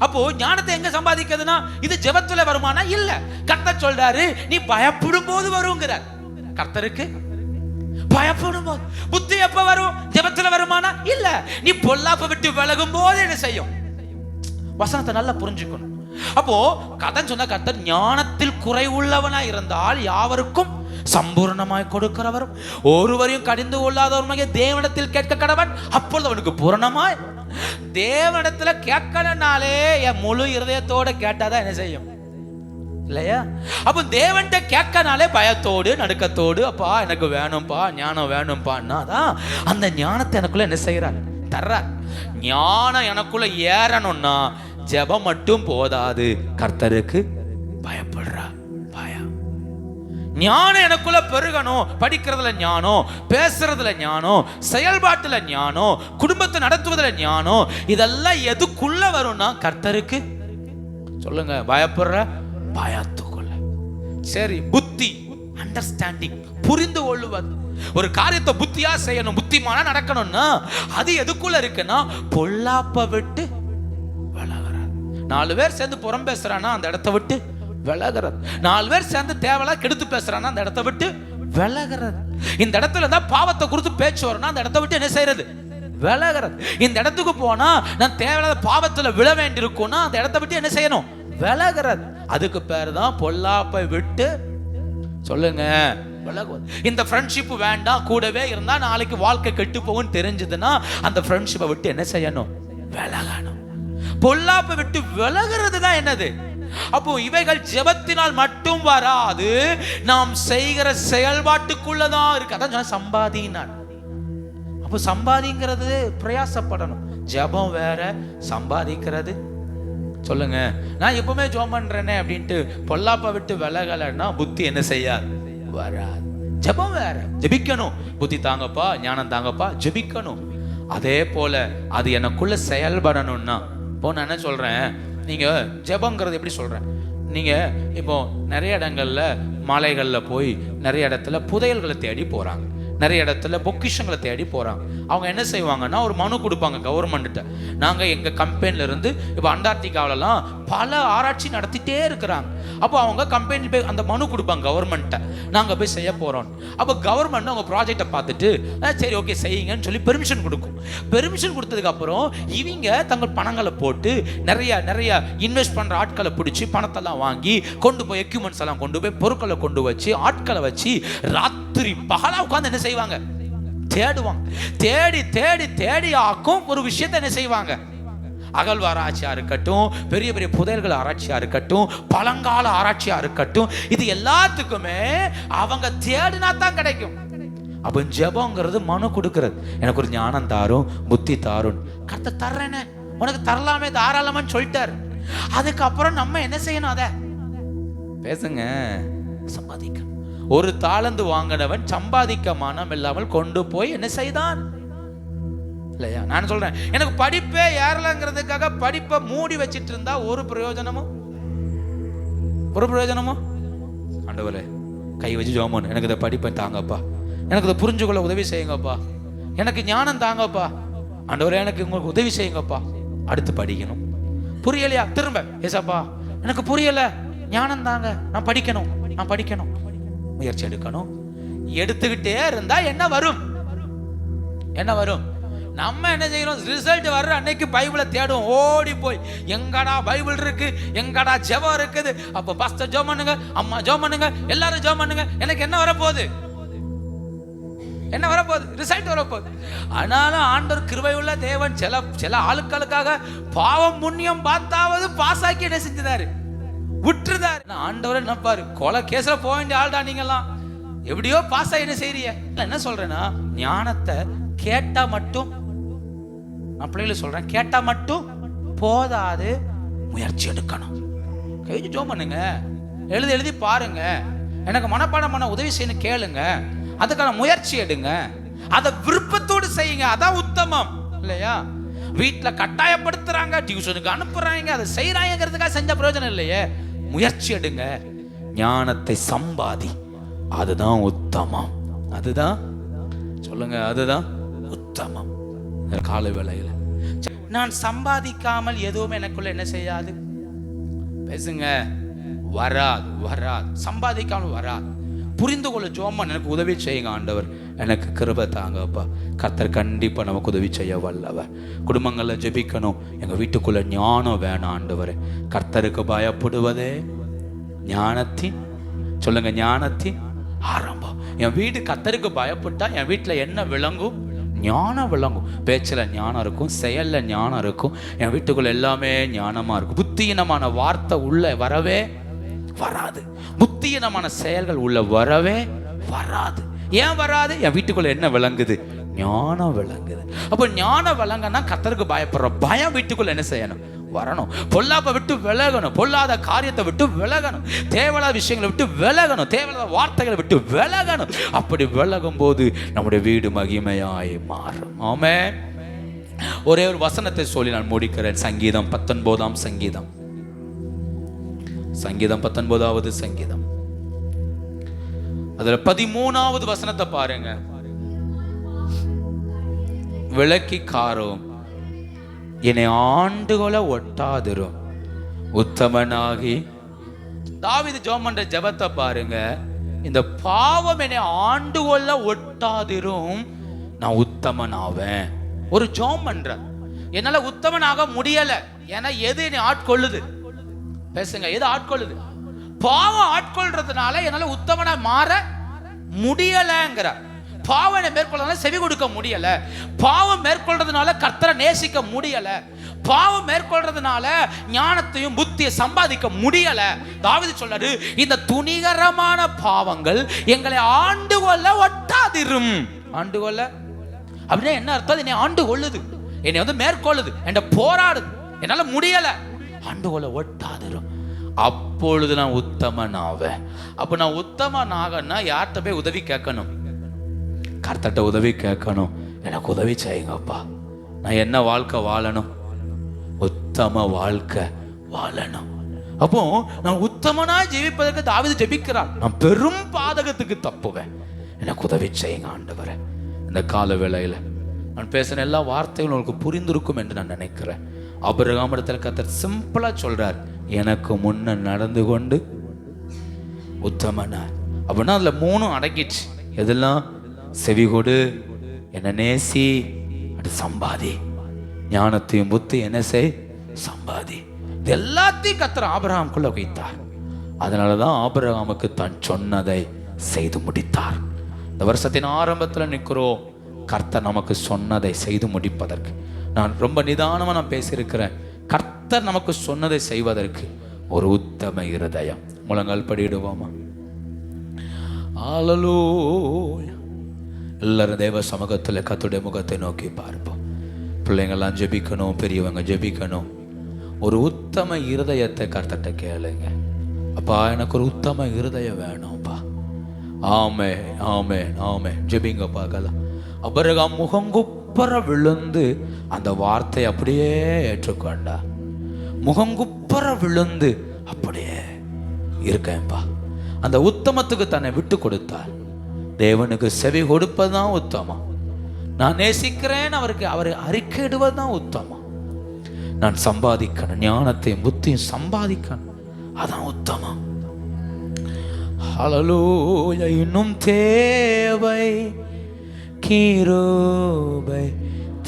அப்போ ஞானத்தை எங்க சம்பாதிக்கிறதுனா இது ஜெபத்துல வருமானா? இல்ல. கர்த்தர் சொல்றாரு, நீ பயப்படும் போது வருங்கிறார். கர்த்தருக்கு பயப்படும் போது. புத்தி எப்ப வரும்? ஜெபத்துல வருமானா? இல்ல. நீ பொல்லாப்பை விட்டு விலகும் போது என்ன செய்யும்? வசனத்தை நல்லா புரிஞ்சுக்கணும். அப்போ கடன் சொன்ன கர்த்தர் ஞானத்தில் குறைவுள்ளவனா இருந்தால் யாவருக்கும் சம்பூர்ணமாய் கொடுக்கிறவரும் ஒருவரையும் கடிந்து கொள்ளாதவருமாகிய தேவனிடத்தில் கேட்க கடவன், அப்பொழுது அவனுக்கு பூரணமாய். தேவனிடத்துல கேட்கலனாலே என் முழு இருதயத்தோட கேட்டாதான் என்ன செய்யும்? இல்லையா? அப்ப தேவன்கிட்ட கேட்கனாலே பயத்தோடு நடுக்கத்தோடு, அப்பா எனக்கு வேணும்பா, ஞானம் வேணும்பான்னா தான் அந்த ஞானத்தை எனக்குள்ள என்ன செய்யறார்? தர்றார். ஞானம் எனக்குள்ள ஏறணும்னா ஜெபம் மட்டும் போதாது, கர்த்தருக்கு பயப்படுறா. பயம். ஞானம் எனக்குள்ள பெருகணும். படிக்கிறதுல ஞானம், பேசுறதுல ஞானம், செயல்பாட்டுல ஞானம், குடும்பத்தை நடத்துவதுல ஞானம். இதெல்லாம் எதுக்குள்ள வரும்னா கர்த்தருக்கு சொல்லுங்க பயப்படுற பயத்துக்குள்ள. சரி, புத்தி, அண்டர்ஸ்டாண்டிங், புரிந்து கொள்ளுவது. ஒரு காரியத்தை புத்தியா செய்யணும், புத்திமானா நடக்கணும்னா அது எதுக்குள்ள இருக்குன்னா பொல்லாப்ப விட்டு விலகிறது. 4 பேர் சேர்ந்து புறம் பேசுறானா அந்த இடத்தை விட்டு விலகிறது. 4 பேர் சேர்ந்து தேவையில்லா கெடுத்து பேசுறானா அந்த இடத்தை விட்டு விலகிறது. இந்த இடத்துல தான் பாவத்தை குறித்து பேச்சு வரணும், அந்த இடத்தை விட்டு என்ன செய்யறது? விலகிறது. இந்த இடத்துக்கு போனா நான் தேவையில்லாத பாவத்துல விழ வேண்டியிருக்கும்னா அந்த இடத்தை விட்டு என்ன செய்யணும்? விலகிறது. அதுக்கு பேர் தான் பொல்லாப்பை விட்டு சொல்லுங்க விலகுவது. இந்த ஃப்ரெண்ட்ஷிப் வேண்டாம், கூடவே இருந்தா நாளைக்கு வாழ்க்கை கெட்டு போகும்னு தெரிஞ்சதுன்னா அந்த ஃப்ரெண்ட்ஷிப்பை விட்டு என்ன செய்யணும்? விலகணும். பொல்லாப்பை விட்டு விலகிறது தான் என்னது? அப்போ இவைகள் ஜெபத்தினால் மட்டும் வராது, நாம் செய்கிற செயல்பாட்டுக்குள்ளதான் இருக்கு. அதான் சம்பாதினார். அப்போ சம்பாதிங்கிறது பிரயாசப்படணும். ஜெபம் வேற, சம்பாதிக்கிறது. சொல்லுங்க. நான் எப்பவுமே ஜெபம் பண்றேனே அப்படின்ட்டு பொல்லாப்பை விட்டு விலகலைன்னா புத்தி என்ன செய்யாது? வராது. ஜெபம் வேற, ஜெபிக்கணும். புத்தி தாங்கப்பா, ஞானம் தாங்கப்பா, ஜெபிக்கணும். அதே போல அது எனக்குள்ள செயல்படணும்னா இப்போ நான் என்ன சொல்றேன், நீங்க ஜெபங்கிறது எப்படி சொல்றேன்? நீங்க இப்போ நிறைய இடங்கள்ல மலைகள்ல போய் நிறைய இடத்துல புதையல்களை தேடி போறாங்க. நிறைய இடத்துல பொக்கிஷங்களை தேடி போகிறாங்க. அவங்க என்ன செய்வாங்கன்னா ஒரு மனு கொடுப்பாங்க கவர்மெண்ட்ட. நாங்கள் எங்கள் கம்பெனில இருந்து இப்போ அண்டார்டிகாவிலலாம் பல ஆராய்ச்சி நடத்திட்டே இருக்கிறாங்க. அப்போ அவங்க கம்பெனி போய் அந்த மனு கொடுப்பாங்க கவர்மெண்ட்டை, நாங்கள் போய் செய்ய போகிறோம். அப்போ கவர்மெண்ட் அவங்க ப்ராஜெக்டை பார்த்துட்டு சரி ஓகே செய்யுங்கன்னு சொல்லி பெர்மிஷன் கொடுக்கும். பெர்மிஷன் கொடுத்ததுக்கப்புறம் இவங்க தங்கள் பணங்களை போட்டு நிறைய இன்வெஸ்ட் பண்ணுற ஆட்களை பிடிச்சி பணத்தெல்லாம் வாங்கி கொண்டு போய் எக்யூப்மெண்ட்ஸ் எல்லாம் கொண்டு போய் பொருட்களை கொண்டு வச்சு ஆட்களை வச்சு ராத்திரி பகலா உட்கார்ந்து என்ன செய்வாங்க, தேடுவாங்க. தேடி தேடி தேடி ஆக்கும் ஒரு விஷயத்தை என்ன செய்வாங்க, அகழ்வார ஆராய்ச்சியா இருக்கட்டும், பெரிய பெரிய புதையல்கள் ஆராய்ச்சியா இருக்கட்டும், பழங்கால ஆராய்ச்சியா இருக்கட்டும், இது எல்லாத்துக்குமே அவங்க தேடினா தான் கிடைக்கும். அப்ப ஜெபம்ங்கிறது மனு கொடுக்கிறது. எனக்கு ஒரு ஞானம் தாரும், புத்தி தாரும். கர்த்தர் தர்றேனே, உனக்கு தரலாமே தாராளமான்னு சொல்லிட்டாரு. அதுக்கப்புறம் நம்ம என்ன செய்யணும், அதை பேசுங்க, சம்பாதிக்க. ஒரு தாளந்து வாங்கினவன் சம்பாதிக்க மனம் இல்லாமல் கொண்டு போய் என்ன செய்தான் இல்லையா? நான் சொல்றேன், எனக்கு படிப்பே ஏறலங்கிறதுக்காக படிப்பை மூடி வச்சிட்டு இருந்தா ஒரு பிரயோஜனமும் ஆண்டவரே கை வச்சு ஜெபம் பண்ணு, எனக்கு இதை படிப்பை தாங்கப்பா, எனக்கு இதை புரிஞ்சுக்கொள்ள உதவி செய்யுங்கப்பா, எனக்கு ஞானம் தாங்கப்பா ஆண்டவரே, எனக்கு உங்களுக்கு உதவி செய்யுங்கப்பா. அடுத்து படிக்கணும், புரியலையா திரும்ப ஏசப்பா எனக்கு புரியல, ஞானம் தாங்க, நான் படிக்கணும் முயற்சி எடுக்கணும். எடுத்துக்கிட்டே இருந்தா என்ன வரும்? நம்ம என்ன செய்யணும், ரிசல்ட் வர்ற அன்னைக்கு பைபிளை தேடும், ஓடி போய் எங்கடா பைபிள் இருக்கு, எங்கடா ஜெபம் இருக்குது. அப்ப பாஸ்டர் ஜெபம் பண்ணுங்க, அம்மா ஜெபம் பண்ணுங்க, எல்லாரும் ஜெபம் பண்ணுங்க. எனக்கு என்ன வரப்போகுது? ரிசல்ட் வரப்போகுது. ஆனாலும் ஆண்டவர் கிருபையுள்ள தேவன் சில ஆளுக்களுக்காக பாவம் புண்ணியம் பார்த்தாவது பாஸ் ஆக்கி என்ன செஞ்சாரு, விட்டுருதாரு. ஆண்டவரை நினைப்பாரு, கொலை கேஸ்ல போக வேண்டிய ஆள்டா நீங்கெல்லாம், எப்படியோ பாஸ் ஆகி என்ன செய்றீங்க. என்ன சொல்றேன்னா, ஞானத்தை கேட்டா மட்டும், நான் பிள்ளைகளை சொல்றேன், கேட்டா மட்டும் போதாது, முயற்சி எடுக்கணும். கைது ஜோம் பண்ணுங்க, எழுதி பாருங்க, எனக்கு மனப்பாடம் பண்ண உதவி செய்யணும் கேளுங்க, அதுக்கான முயற்சி எடுங்க, அதை விருப்பத்தோடு செய்யுங்க. அதான் உத்தமம் இல்லையா? வீட்டுல கட்டாயப்படுத்துறாங்க, டியூஷனுக்கு அனுப்புறாங்க, அதை செய்யறாங்கிறதுக்காக செஞ்ச பிரயோஜனம் இல்லையே. முயற்சி எடுங்க, ஞானத்தை சம்பாதி, அதுதான் உத்தமம். அதுதான் சொல்லுங்க, அதுதான் உத்தமம். கால வேளையில நான் சம்பாதிக்காமல் எதுவும் எனக்குள்ள என்ன செய்யாது, பேசுங்க, வராது. சம்பாதிக்காமல் வராது. புரிந்து கொள்ள ஜோமன் எனக்கு உதவி செய்யுங்க ஆண்டவர், எனக்கு கிருபை தாங்கப்பா. கர்த்தர் கண்டிப்பா நமக்கு உதவி செய்ய வல்லவர். குடும்பங்கள்ல ஜெபிக்கணும், எங்க வீட்டுக்குள்ள ஞானம் வேணும் ஆண்டவர். கர்த்தருக்கு பயப்படுவதே ஞானத்தின், சொல்லுங்க, ஞானத்தின் ஆரம்பம். என் வீடு கர்த்தருக்கு பயப்பட்டா என் வீட்டுல என்ன விளங்கும்? ஞானம் விளங்கும். பேச்சுல ஞானம் இருக்கும், செயல்ல ஞானம் இருக்கும். என் வீட்டுக்குள்ள எல்லாமே ஞானமா இருக்கும். புத்தியினமான வார்த்தை உள்ள வரவே வராது, புத்தியினமான செயல்கள் உள்ள வரவே வராது. ஏன் வராது? என் வீட்டுக்குள்ள என்ன விளங்குது? ஞானம் விளங்குது. அப்ப ஞானம் விளங்கன்னா கர்த்தருக்கு பயப்படுற பயம் வீட்டுக்குள்ள என்ன செய்யணும்? வரணும். பொல்லாப்பை விட்டு விலகணும், பொல்லாத காரியத்தை விட்டு விலகணும், தேவையில்லாத விஷயங்களை விட்டு விலகணும், தேவையில்லாத வார்த்தைகளை விட்டு விலகணும். அப்படி விலகும் போது நம்முடைய வீடு மகிமையாய் மாறும். ஆமென். ஒரே ஒரு வசனத்தை சொல்லி நான் முடிக்கிறேன். சங்கீதம் 19 சங்கீதம் 19வது சங்கீதம், அதுல 13வது வசனத்தை பாருங்க. விளக்கிக்காரும் என்னை ஆண்டுகொள்ள ஒட்டாதிரும், உத்தமனாகி. தாவீது ஜெபம் பண்ற ஜெபத்தை பாருங்க. இந்த பாவம் என்னை ஆண்டுகொள்ள ஒட்டாதிரும், நான் உத்தமனாவேன். ஒரு ஜெபம் பண்ற, என்னால உத்தமனாக முடியல, ஏன்னா எது என்னை ஆட்கொள்ளுது? பேசுங்க, எது ஆட்கொள்ளுது? பாவம் ஆட்கொள்றதுனால என்னால உத்தமனா மாற முடியலங்கிற. பாவம் மேற்கொள்றதுனால செவி கொடுக்க முடியல, பாவம் மேற்கொள்றதுனால கர்த்தரை நேசிக்க முடியல, பாவம் மேற்கொள்றதுனால ஞானத்தையும் புத்தியை சம்பாதிக்க முடியல. தாவீது சொல்றாரு, இந்த துணிகரமான பாவங்கள் எங்களை ஆண்டு கொள்ள ஒட்டாதிரும். ஆண்டு கொள்ள அப்படின்னா என்ன அர்த்தம்? என்னை ஆண்டு கொள்ளுது, என்னை வந்து மேற்கொள்ளுது, என்ன போராடுது, என்னால முடியல, ஆண்டு கொள்ள ஒட்டாதிரும். அப்பொழுது நான் உத்தமன் ஆவேன். அப்ப நான் உத்தமன் ஆகன்னா யார்கிட்ட போய் உதவி கேட்கணும்? கர்த்தர்ட்ட உதவி கேட்கணும். எனக்கு உதவி செய்யுங்கப்பா, நான் என்ன வாழ்க்கை வாழணும்? உத்தம வாழ்க்கை வாழணும். அப்போ நான் உத்தமனா ஜெபிப்பதற்கு தாவீது ஜெபிக்கிறான். நான் பெரும் பாதகத்துக்கு தப்புவேன், எனக்கு உதவி செய்யுங்க ஆண்டவரே. இந்த கால வேளையில் நான் பேசின எல்லா வார்த்தைகளும் உங்களுக்கு புரிந்திருக்கும் என்று நான் நினைக்கிறேன். ஆபிரகாம் இடத்துல கர்த்தர் சிம்பிளா சொல்றார், எனக்கு முன்ன நடந்து கொண்டு உத்தமனார். அப்படின்னா அதுல 3 அடங்கிச்சு. எதெல்லாம்? செவி கொடு, என்ன நேசி, அது சம்பாதி. ஞானத்தையும் புத்தி என்ன செய், சம்பாதி. இது எல்லாத்தையும் கர்த்தர் ஆபிரகாமுக்குள்ள வைத்தார். அதனாலதான் ஆபிரகாமுக்கு தான் சொன்னதை செய்து முடித்தார். இந்த வருஷத்தின் ஆரம்பத்தில் நிற்கிறோம். கர்த்தர் நமக்கு சொன்னதை செய்து முடிப்பதற்கு நான் ரொம்ப நிதானமா நான் பேசியிருக்கிறேன். கர்த்தர் நமக்கு சொன்னதை செய்வதற்கு ஒரு உத்தம இருதயம். முழங்கால் படியிடுவோமா? ஹல்லேலூயா. எல்லாரும் தேவ சமூகத்தில் கர்த்தருடைய முகத்தை நோக்கி பார்ப்போம். பிள்ளைங்கள்லாம் ஜெபிக்கணும், பெரியவங்க ஜெபிக்கணும். ஒரு உத்தம இருதயத்தை கர்த்தர்ட்ட கேளுங்க. அப்பா, எனக்கு ஒரு உத்தம இருதயம் வேணும்ப்பா. ஆமே ஆமே ஆமே. ஜெபிங்க பார்க்கலாம். ஆபிரகாம் முகங்குப்புற விழுந்து அந்த வார்த்தை அப்படியே ஏற்றுக்கொண்டா. முகங்குப்புற விழுந்து அப்படியே இருக்கேன்பா. அந்த உத்தமத்துக்கு தன்னை விட்டு கொடுத்தார். தேவனுக்கு செவி கொடுப்பதுதான் உத்தமம். நான் நேசிக்கிறேன் அவரை அறிக்கையிடுவதுதான் உத்தமம். நான் சம்பாதிக்கணும், ஞானத்தையும் புத்தியும் சம்பாதிக்கணும், அதான் உத்தமம். ஹல்லேலூயா. இன்னும் தேவை கிருபை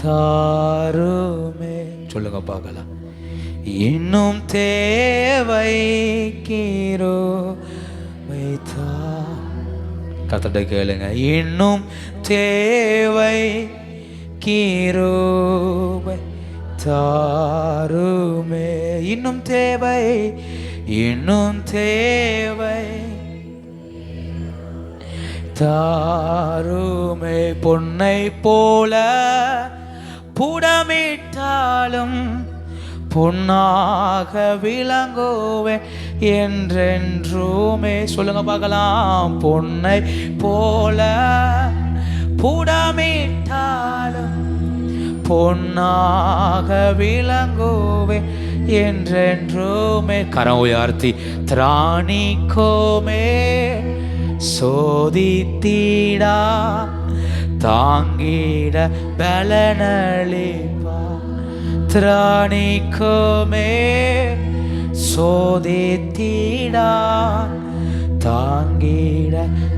தாருமே. சொல்லுங்க பார்க்கலாம். இன்னும் தேவை கிருபை தா. கர்த்தர்ட்ட கேளுங்க. இன்னும் தேவை கிருபை தாருமே. இன்னும் தேவை, இன்னும் தேவை தாருமே. பொன்னை போல புடமிட்டாலும் பொன்னாக விளங்குவே என்றென்றுமே. சொல்லுங்க பார்க்கலாம். பொன்னை போல புடமிட்டாலும் பொன்னாக விளங்குவே என்றென்றுமே. கரம் உயர்த்தி திராணிக்கோமே சோதித்தீடா தாங்கிட பலனளிப்பா. திராணிக்கோமே சோதித்தீடா தாங்கிட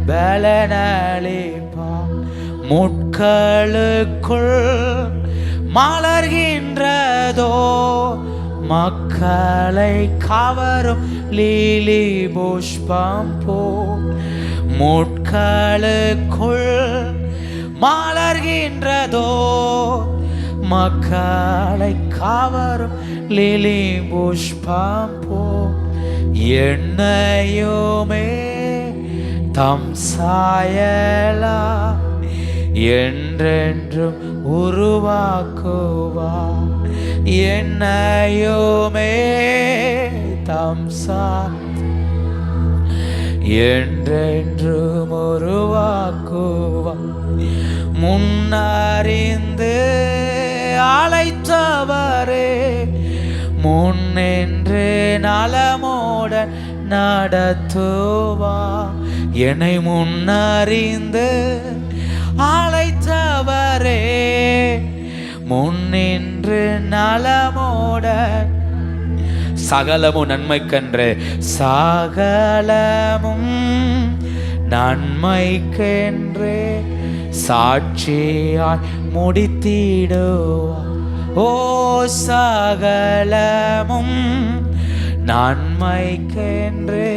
பலனளிப்பா. முட்களுக்குள் மலர்கின்றதோ மக்களை கவரும் லீலி புஷ்பம் போ. முட்களுக்குள் மலர்கின்றதோ மக்களை கவரும் லீலி புஷ்பம் போ. என்னையுமே தம் சாயலா என்றென்றும் உருவாக்குவா. என்னையுமே தம் என்றென்றும் உருவாக்குவா. முன்னறிந்து அழைத்தவரே முன்னென்று நலமோடன் நடத்துவா. என்னை முன்னறிந்து அழைத்தவரே முன்னின்று நலமோடன் சகலமும் நன்மைக்கென்று சகலமும் நன்மைக்கென்று சாட்சியாய் முடித்திடுவார். ஓ சகலமும் நன்மைக்கென்று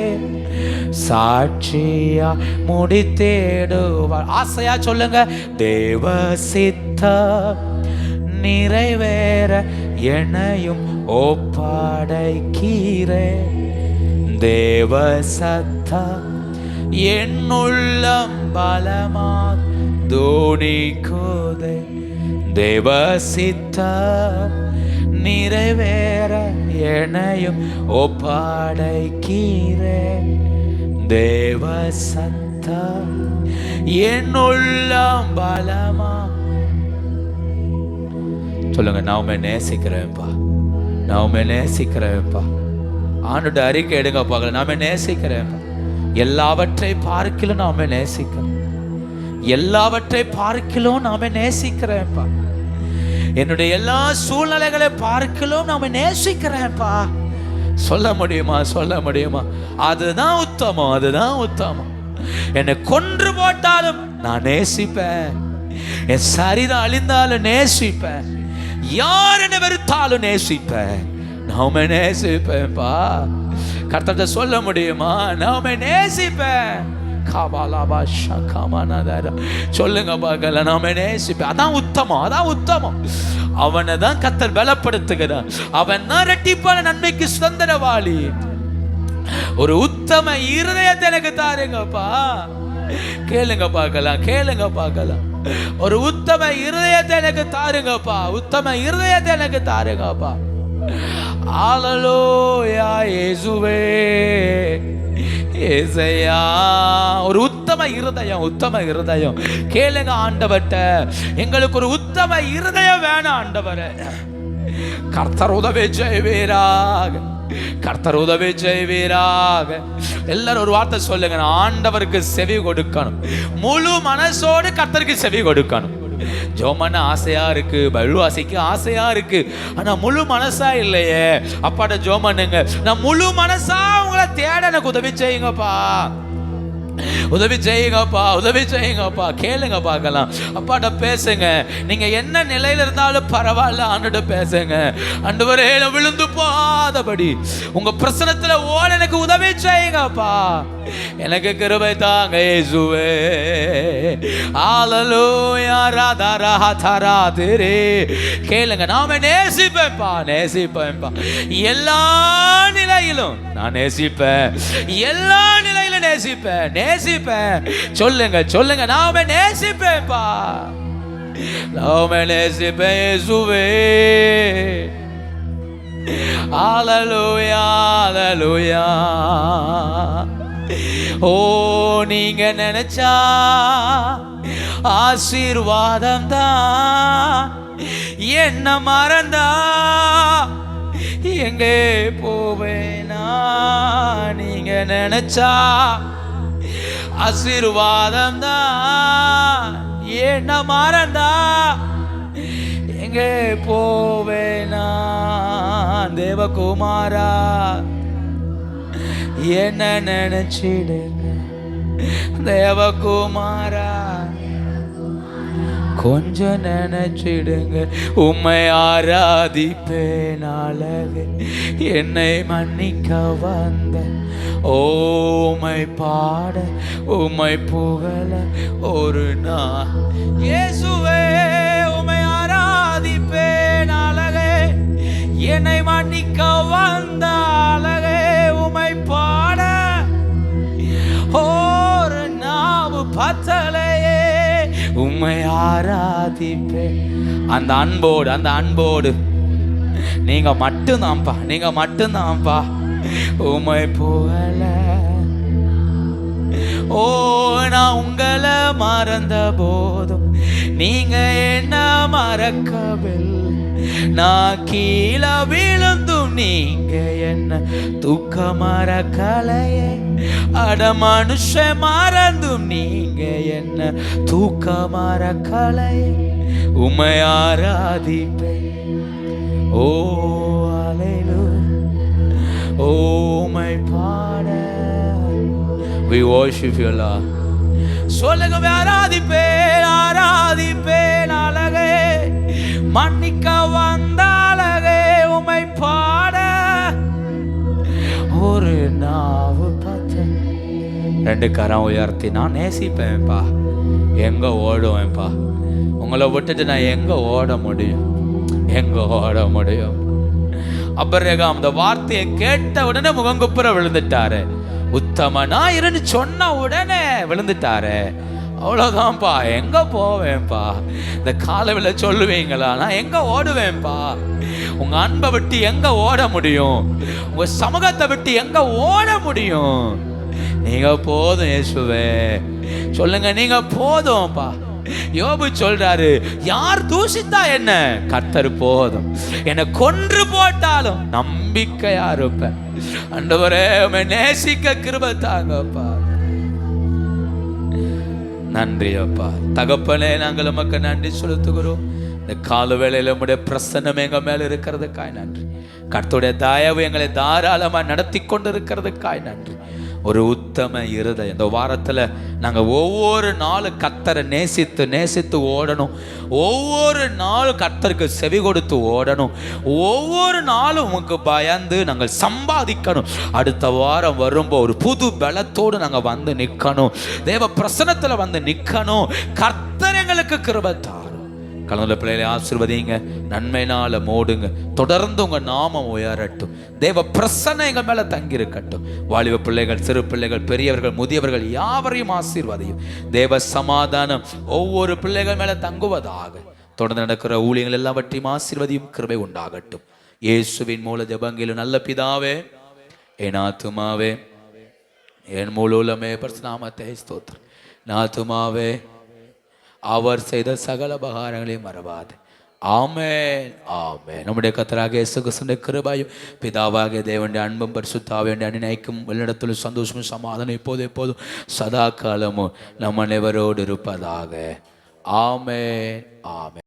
சாட்சியா முடித்திடுவார். ஆசையா சொல்லுங்க. தேவ சித்தம் நிறைவேற என்னையும் ஒப்படைக்கிறே. தேவ சத்தம் என்னுள்ளம் பலமாக தோணிக்குதே. தேவ சித்தம் நிறைவேற என்னையும் ஒப்படைக்கிறே. தேவ சத்தம் என்னுள்ளம் பலமா. சொல்லுங்க. நான் உண்மை நேசிக்கிறேன்ப்பா, நான் உண்மை நேசிக்கிறேன்ப்பா. ஆண்டோட அறிக்கை எடுங்க பார்க்கல. நான் நேசிக்கிறேன்ப்பா. எல்லாவற்றை பார்க்கல நான் உண்மை நேசிக்கிறேன். எல்லாவற்றை பார்க்கிலும் நாம நேசிக்கிறேன்ப்பா. என்னுடைய எல்லா சூழ்நிலைகளை பார்க்கிலும் நாம நேசிக்கிறேன்ப்பா. சொல்ல முடியுமா? சொல்ல முடியுமா? அதுதான் உத்தமம், அதுதான் உத்தமம். என்னை கொன்று போட்டாலும் நான் நேசிப்பேன். என் சரீரம் அழிந்தாலும் நேசிப்பேன். யார் என்னை வெறுத்தாலும் நேசிப்பேன். நாம நேசிப்பேன்ப்பா. கர்த்தர்ட்ட சொல்ல முடியுமா? நாம நேசிப்பேன். சொல்லுங்க பார்க்கல. நாம நேசிப்பேன். அதான் உத்தமம், அதான் உத்தமம். அவனை தான் கர்த்தர் பலப்படுத்துகிறான். அவன் தான் இரட்டிப்பான நன்மைக்கு சுதந்திரவாளி. ஒரு உத்தம இருதயத்தை எனக்கு தாருங்கப்பா. கேளுங்க பார்க்கலாம், கேளுங்க பார்க்கலாம். ஒரு உத்தம இருதயத்தை எனக்கு தாருங்கப்பா. உத்தம இருதயத்தை எனக்கு தாருங்கப்பா. ஹல்லேலூயா இயேசுவே, ஏசையா. ஒரு உத்தம இருதயம், உத்தம இருதயம். கேளுங்க ஆண்டவர்ட்ட, எங்களுக்கு ஒரு உத்தம இருதயம் வேணும் ஆண்டவரே. கர்த்தர் உதவி செய்வீராக, கர்த்தர் உதவி செய்வீராக. எல்லாரும் ஒரு வார்த்தை சொல்லுங்க. ஆண்டவருக்கு செவி கொடுக்கணும். முழு மனசோடு கர்த்தருக்கு செவி கொடுக்கணும். ஜோமன ஆசையா இருக்கு, பல்வாசிக்கு ஆசையா இருக்கு, ஆனா முழு மனசா இல்லையே. அப்பாட்ட ஜோமனுங்க, நான் முழு மனசா உங்களை தேட எனக்கு உதவி செய்யுங்கப்பா, உதவி செய்யுங்கப்பா, உதவி செய்யுங்கப்பா. கேளுங்க பார்க்கலாம். அப்பாட்ட பேசுங்க. நீங்க என்ன நிலையில இருந்தாலும் பரவாயில்ல, ஆண்டுகிட்ட பேசுங்க. ஆண்டவரே, விழுந்து போகாதபடி உங்க பிரசனத்துல ஓட எனக்கு உதவி செய்யுங்கப்பா. எனக்கு கிருபை தாங்க இயேசுவே. ஹல்லேலூயா ராதராதரே. கேளுங்க. நாம நேசிப்பேன்ப்பா, நேசிப்பேன்ப்பா. எல்லா நிலையிலும் நான் நேசிப்பேன், எல்லா நிலையிலும் நேசிப்பேன், நேசிப்பேன். சொல்லுங்க, சொல்லுங்க. நாம நேசிப்பேன்ப்பா, நாம நேசிப்பேன் இயேசுவே. ஹல்லேலூயா, ஹல்லேலூயா. ஓ, நீங்க நினைச்சா ஆசீர்வாதம் தான். என்ன மறந்தா எங்கே போவேனா? நீங்க நினைச்சா ஆசீர்வாதம் தான். என்ன மறந்தா எங்கே போவேனா? தேவகுமாரா, என்ன நினைச்சிடுங்க தேவகுமாரா, கொஞ்சம் நினைச்சிடுங்க. உம்மை ஆராதிப்பேன் அழகு, என்னை மன்னிக்க வந்த ஓமை பாட உம்மை புகழ ஒரு நாள். இயேசுவே, உம்மை ஆராதிப்பேன் அழகே, என்னை மன்னிக்க வந்த அழகே, உம்மை பாட ஒரு நாவு பத்தலையே. உம்மை ஆராதிப்பேன். அந்த அன்போடு, அந்த அன்போடு நீங்க மட்டும்தான்ப்பா, நீங்க மட்டும்தான்ப்பா. உம்மை புகழ. ஓ, நான் உங்களை மறந்த போதும் நீங்க என்ன மறக்கவில்லை. நான் கீழே விழுந்தும் நீங்க என்ன தூக்க மறக்கலையே. அட மனுஷ மறந்தும் நீங்க என்ன தூக்க மறக்கலையே. உம்மை ஆராதிப்பேன். ஓ அல்லேலூயா. ஓ, உம்மை பாட. We worship you, Lord. சொல்லுங்க. ஆராதிப்பேன், ஆராதிப்பேன் அழகே, மன்னிக்க வந்த அழகே, உம்மை பாட ஒரு நாவு பார்த்து. ரெண்டு கரம் உயர்த்தி நான் நேசிப்பேன்ப்பா. எங்க ஓடுவேன்ப்பா? உங்களை விட்டுட்டு நான் எங்க ஓட முடியும்? எங்க ஓட முடியும்? அபிரகாம் அந்த வார்த்தையை கேட்ட உடனே முகங்குப்புற விழுந்துட்டாரு. உத்தமனா இருன்னு சொன்ன உடனே விழுந்துட்டாரு. அவ்வளோதான்ப்பா. எங்க போவேன்ப்பா? இந்த காலவில சொல்லுவீங்களா? நான் எங்க ஓடுவேன்ப்பா? உங்க அன்பை விட்டு எங்க ஓட முடியும்? உங்க சமூகத்தை விட்டு எங்க ஓட முடியும்? நீங்க போதும் இயேசுவே. சொல்லுங்க, நீங்க போதும்பா. யோபு சொல்றாரு, யார் தூஷித்தா என்ன, கர்த்தர் போதும். என்னை கொன்று போட்டாலும் நம்பிக்கையா இருப்பேன். ஆண்டவரே, உம்மை நேசிக்க கிருபை தாங்கப்பா. நன்றி அப்பா. தகப்பனே, நாங்கள் உமக்கு நன்றி செலுத்துகிறோம். இந்த கால வேளையில உம்முடைய பிரசன்னம் எங்க மேல இருக்கிறதுக்காய் நன்றி. கர்த்தருடைய தயவு எங்களை தாராளமாக நடத்தி கொண்டு இருக்கிறதுக்காய் நன்றி. ஒரு உத்தம இருதயம். இந்த வாரத்தில் நாங்கள் ஒவ்வொரு நாளும் கர்த்தரை நேசித்து நேசித்து ஓடணும். ஒவ்வொரு நாளும் கர்த்தருக்கு செவி கொடுத்து ஓடணும். ஒவ்வொரு நாளும் உமக்கு பயந்து நாங்கள் சம்பாதிக்கணும். அடுத்த வாரம் வரும்போது ஒரு புது பலத்தோடு நாங்கள் வந்து நிற்கணும். தேவ பிரசன்னத்தில் வந்து நிற்கணும். கர்த்தர் எங்களுக்கு கிருபை தாரும். கலந்துள்ள பிள்ளைகளை ஆசீர்வதிங்க. நன்மையினால மூடுங்க. தொடர்ந்து உங்க நாமம் உயரட்டும். தேவ பிரசன்னம் எங்கள் மேல தங்கி இருக்கட்டும். வாலிப பிள்ளைகள், சிறு பிள்ளைகள், பெரியவர்கள், முதியவர்கள் யாவரையும் ஆசீர்வதியும். தேவ சமாதானம் ஒவ்வொரு பிள்ளைகள் மேல தங்குவதாக. தொடர்ந்து நடக்கிற ஊழியங்கள் எல்லாவற்றையும் ஆசீர்வதியும். கிருபை உண்டாகட்டும். இயேசுவின் மூல ஜெபங்களில் நல்ல பிதாவே, என் ஆத்துமாவே, என் முழு உள்ளமே பரிசுநாமத்தை ஸ்தோத்திரம். என் ஆத்துமாவே, அவர் செய்த சகல உபகாரங்களையும் மறவாது. ஆமென், ஆமென். நம்முடைய கர்த்தராகிய இயேசு கிறிஸ்துவின் கிருபையும் பிதாவாகிய தேவனுடைய அன்பும் பரிசுத்த ஆவியுடைய அன்பினைக்கும் வெளியிடத்திலும் சந்தோஷமும் சமாதானம் எப்போதும் சதா காலமும் நம் அனைவரோடு இருப்பதாக. ஆமென், ஆமென்.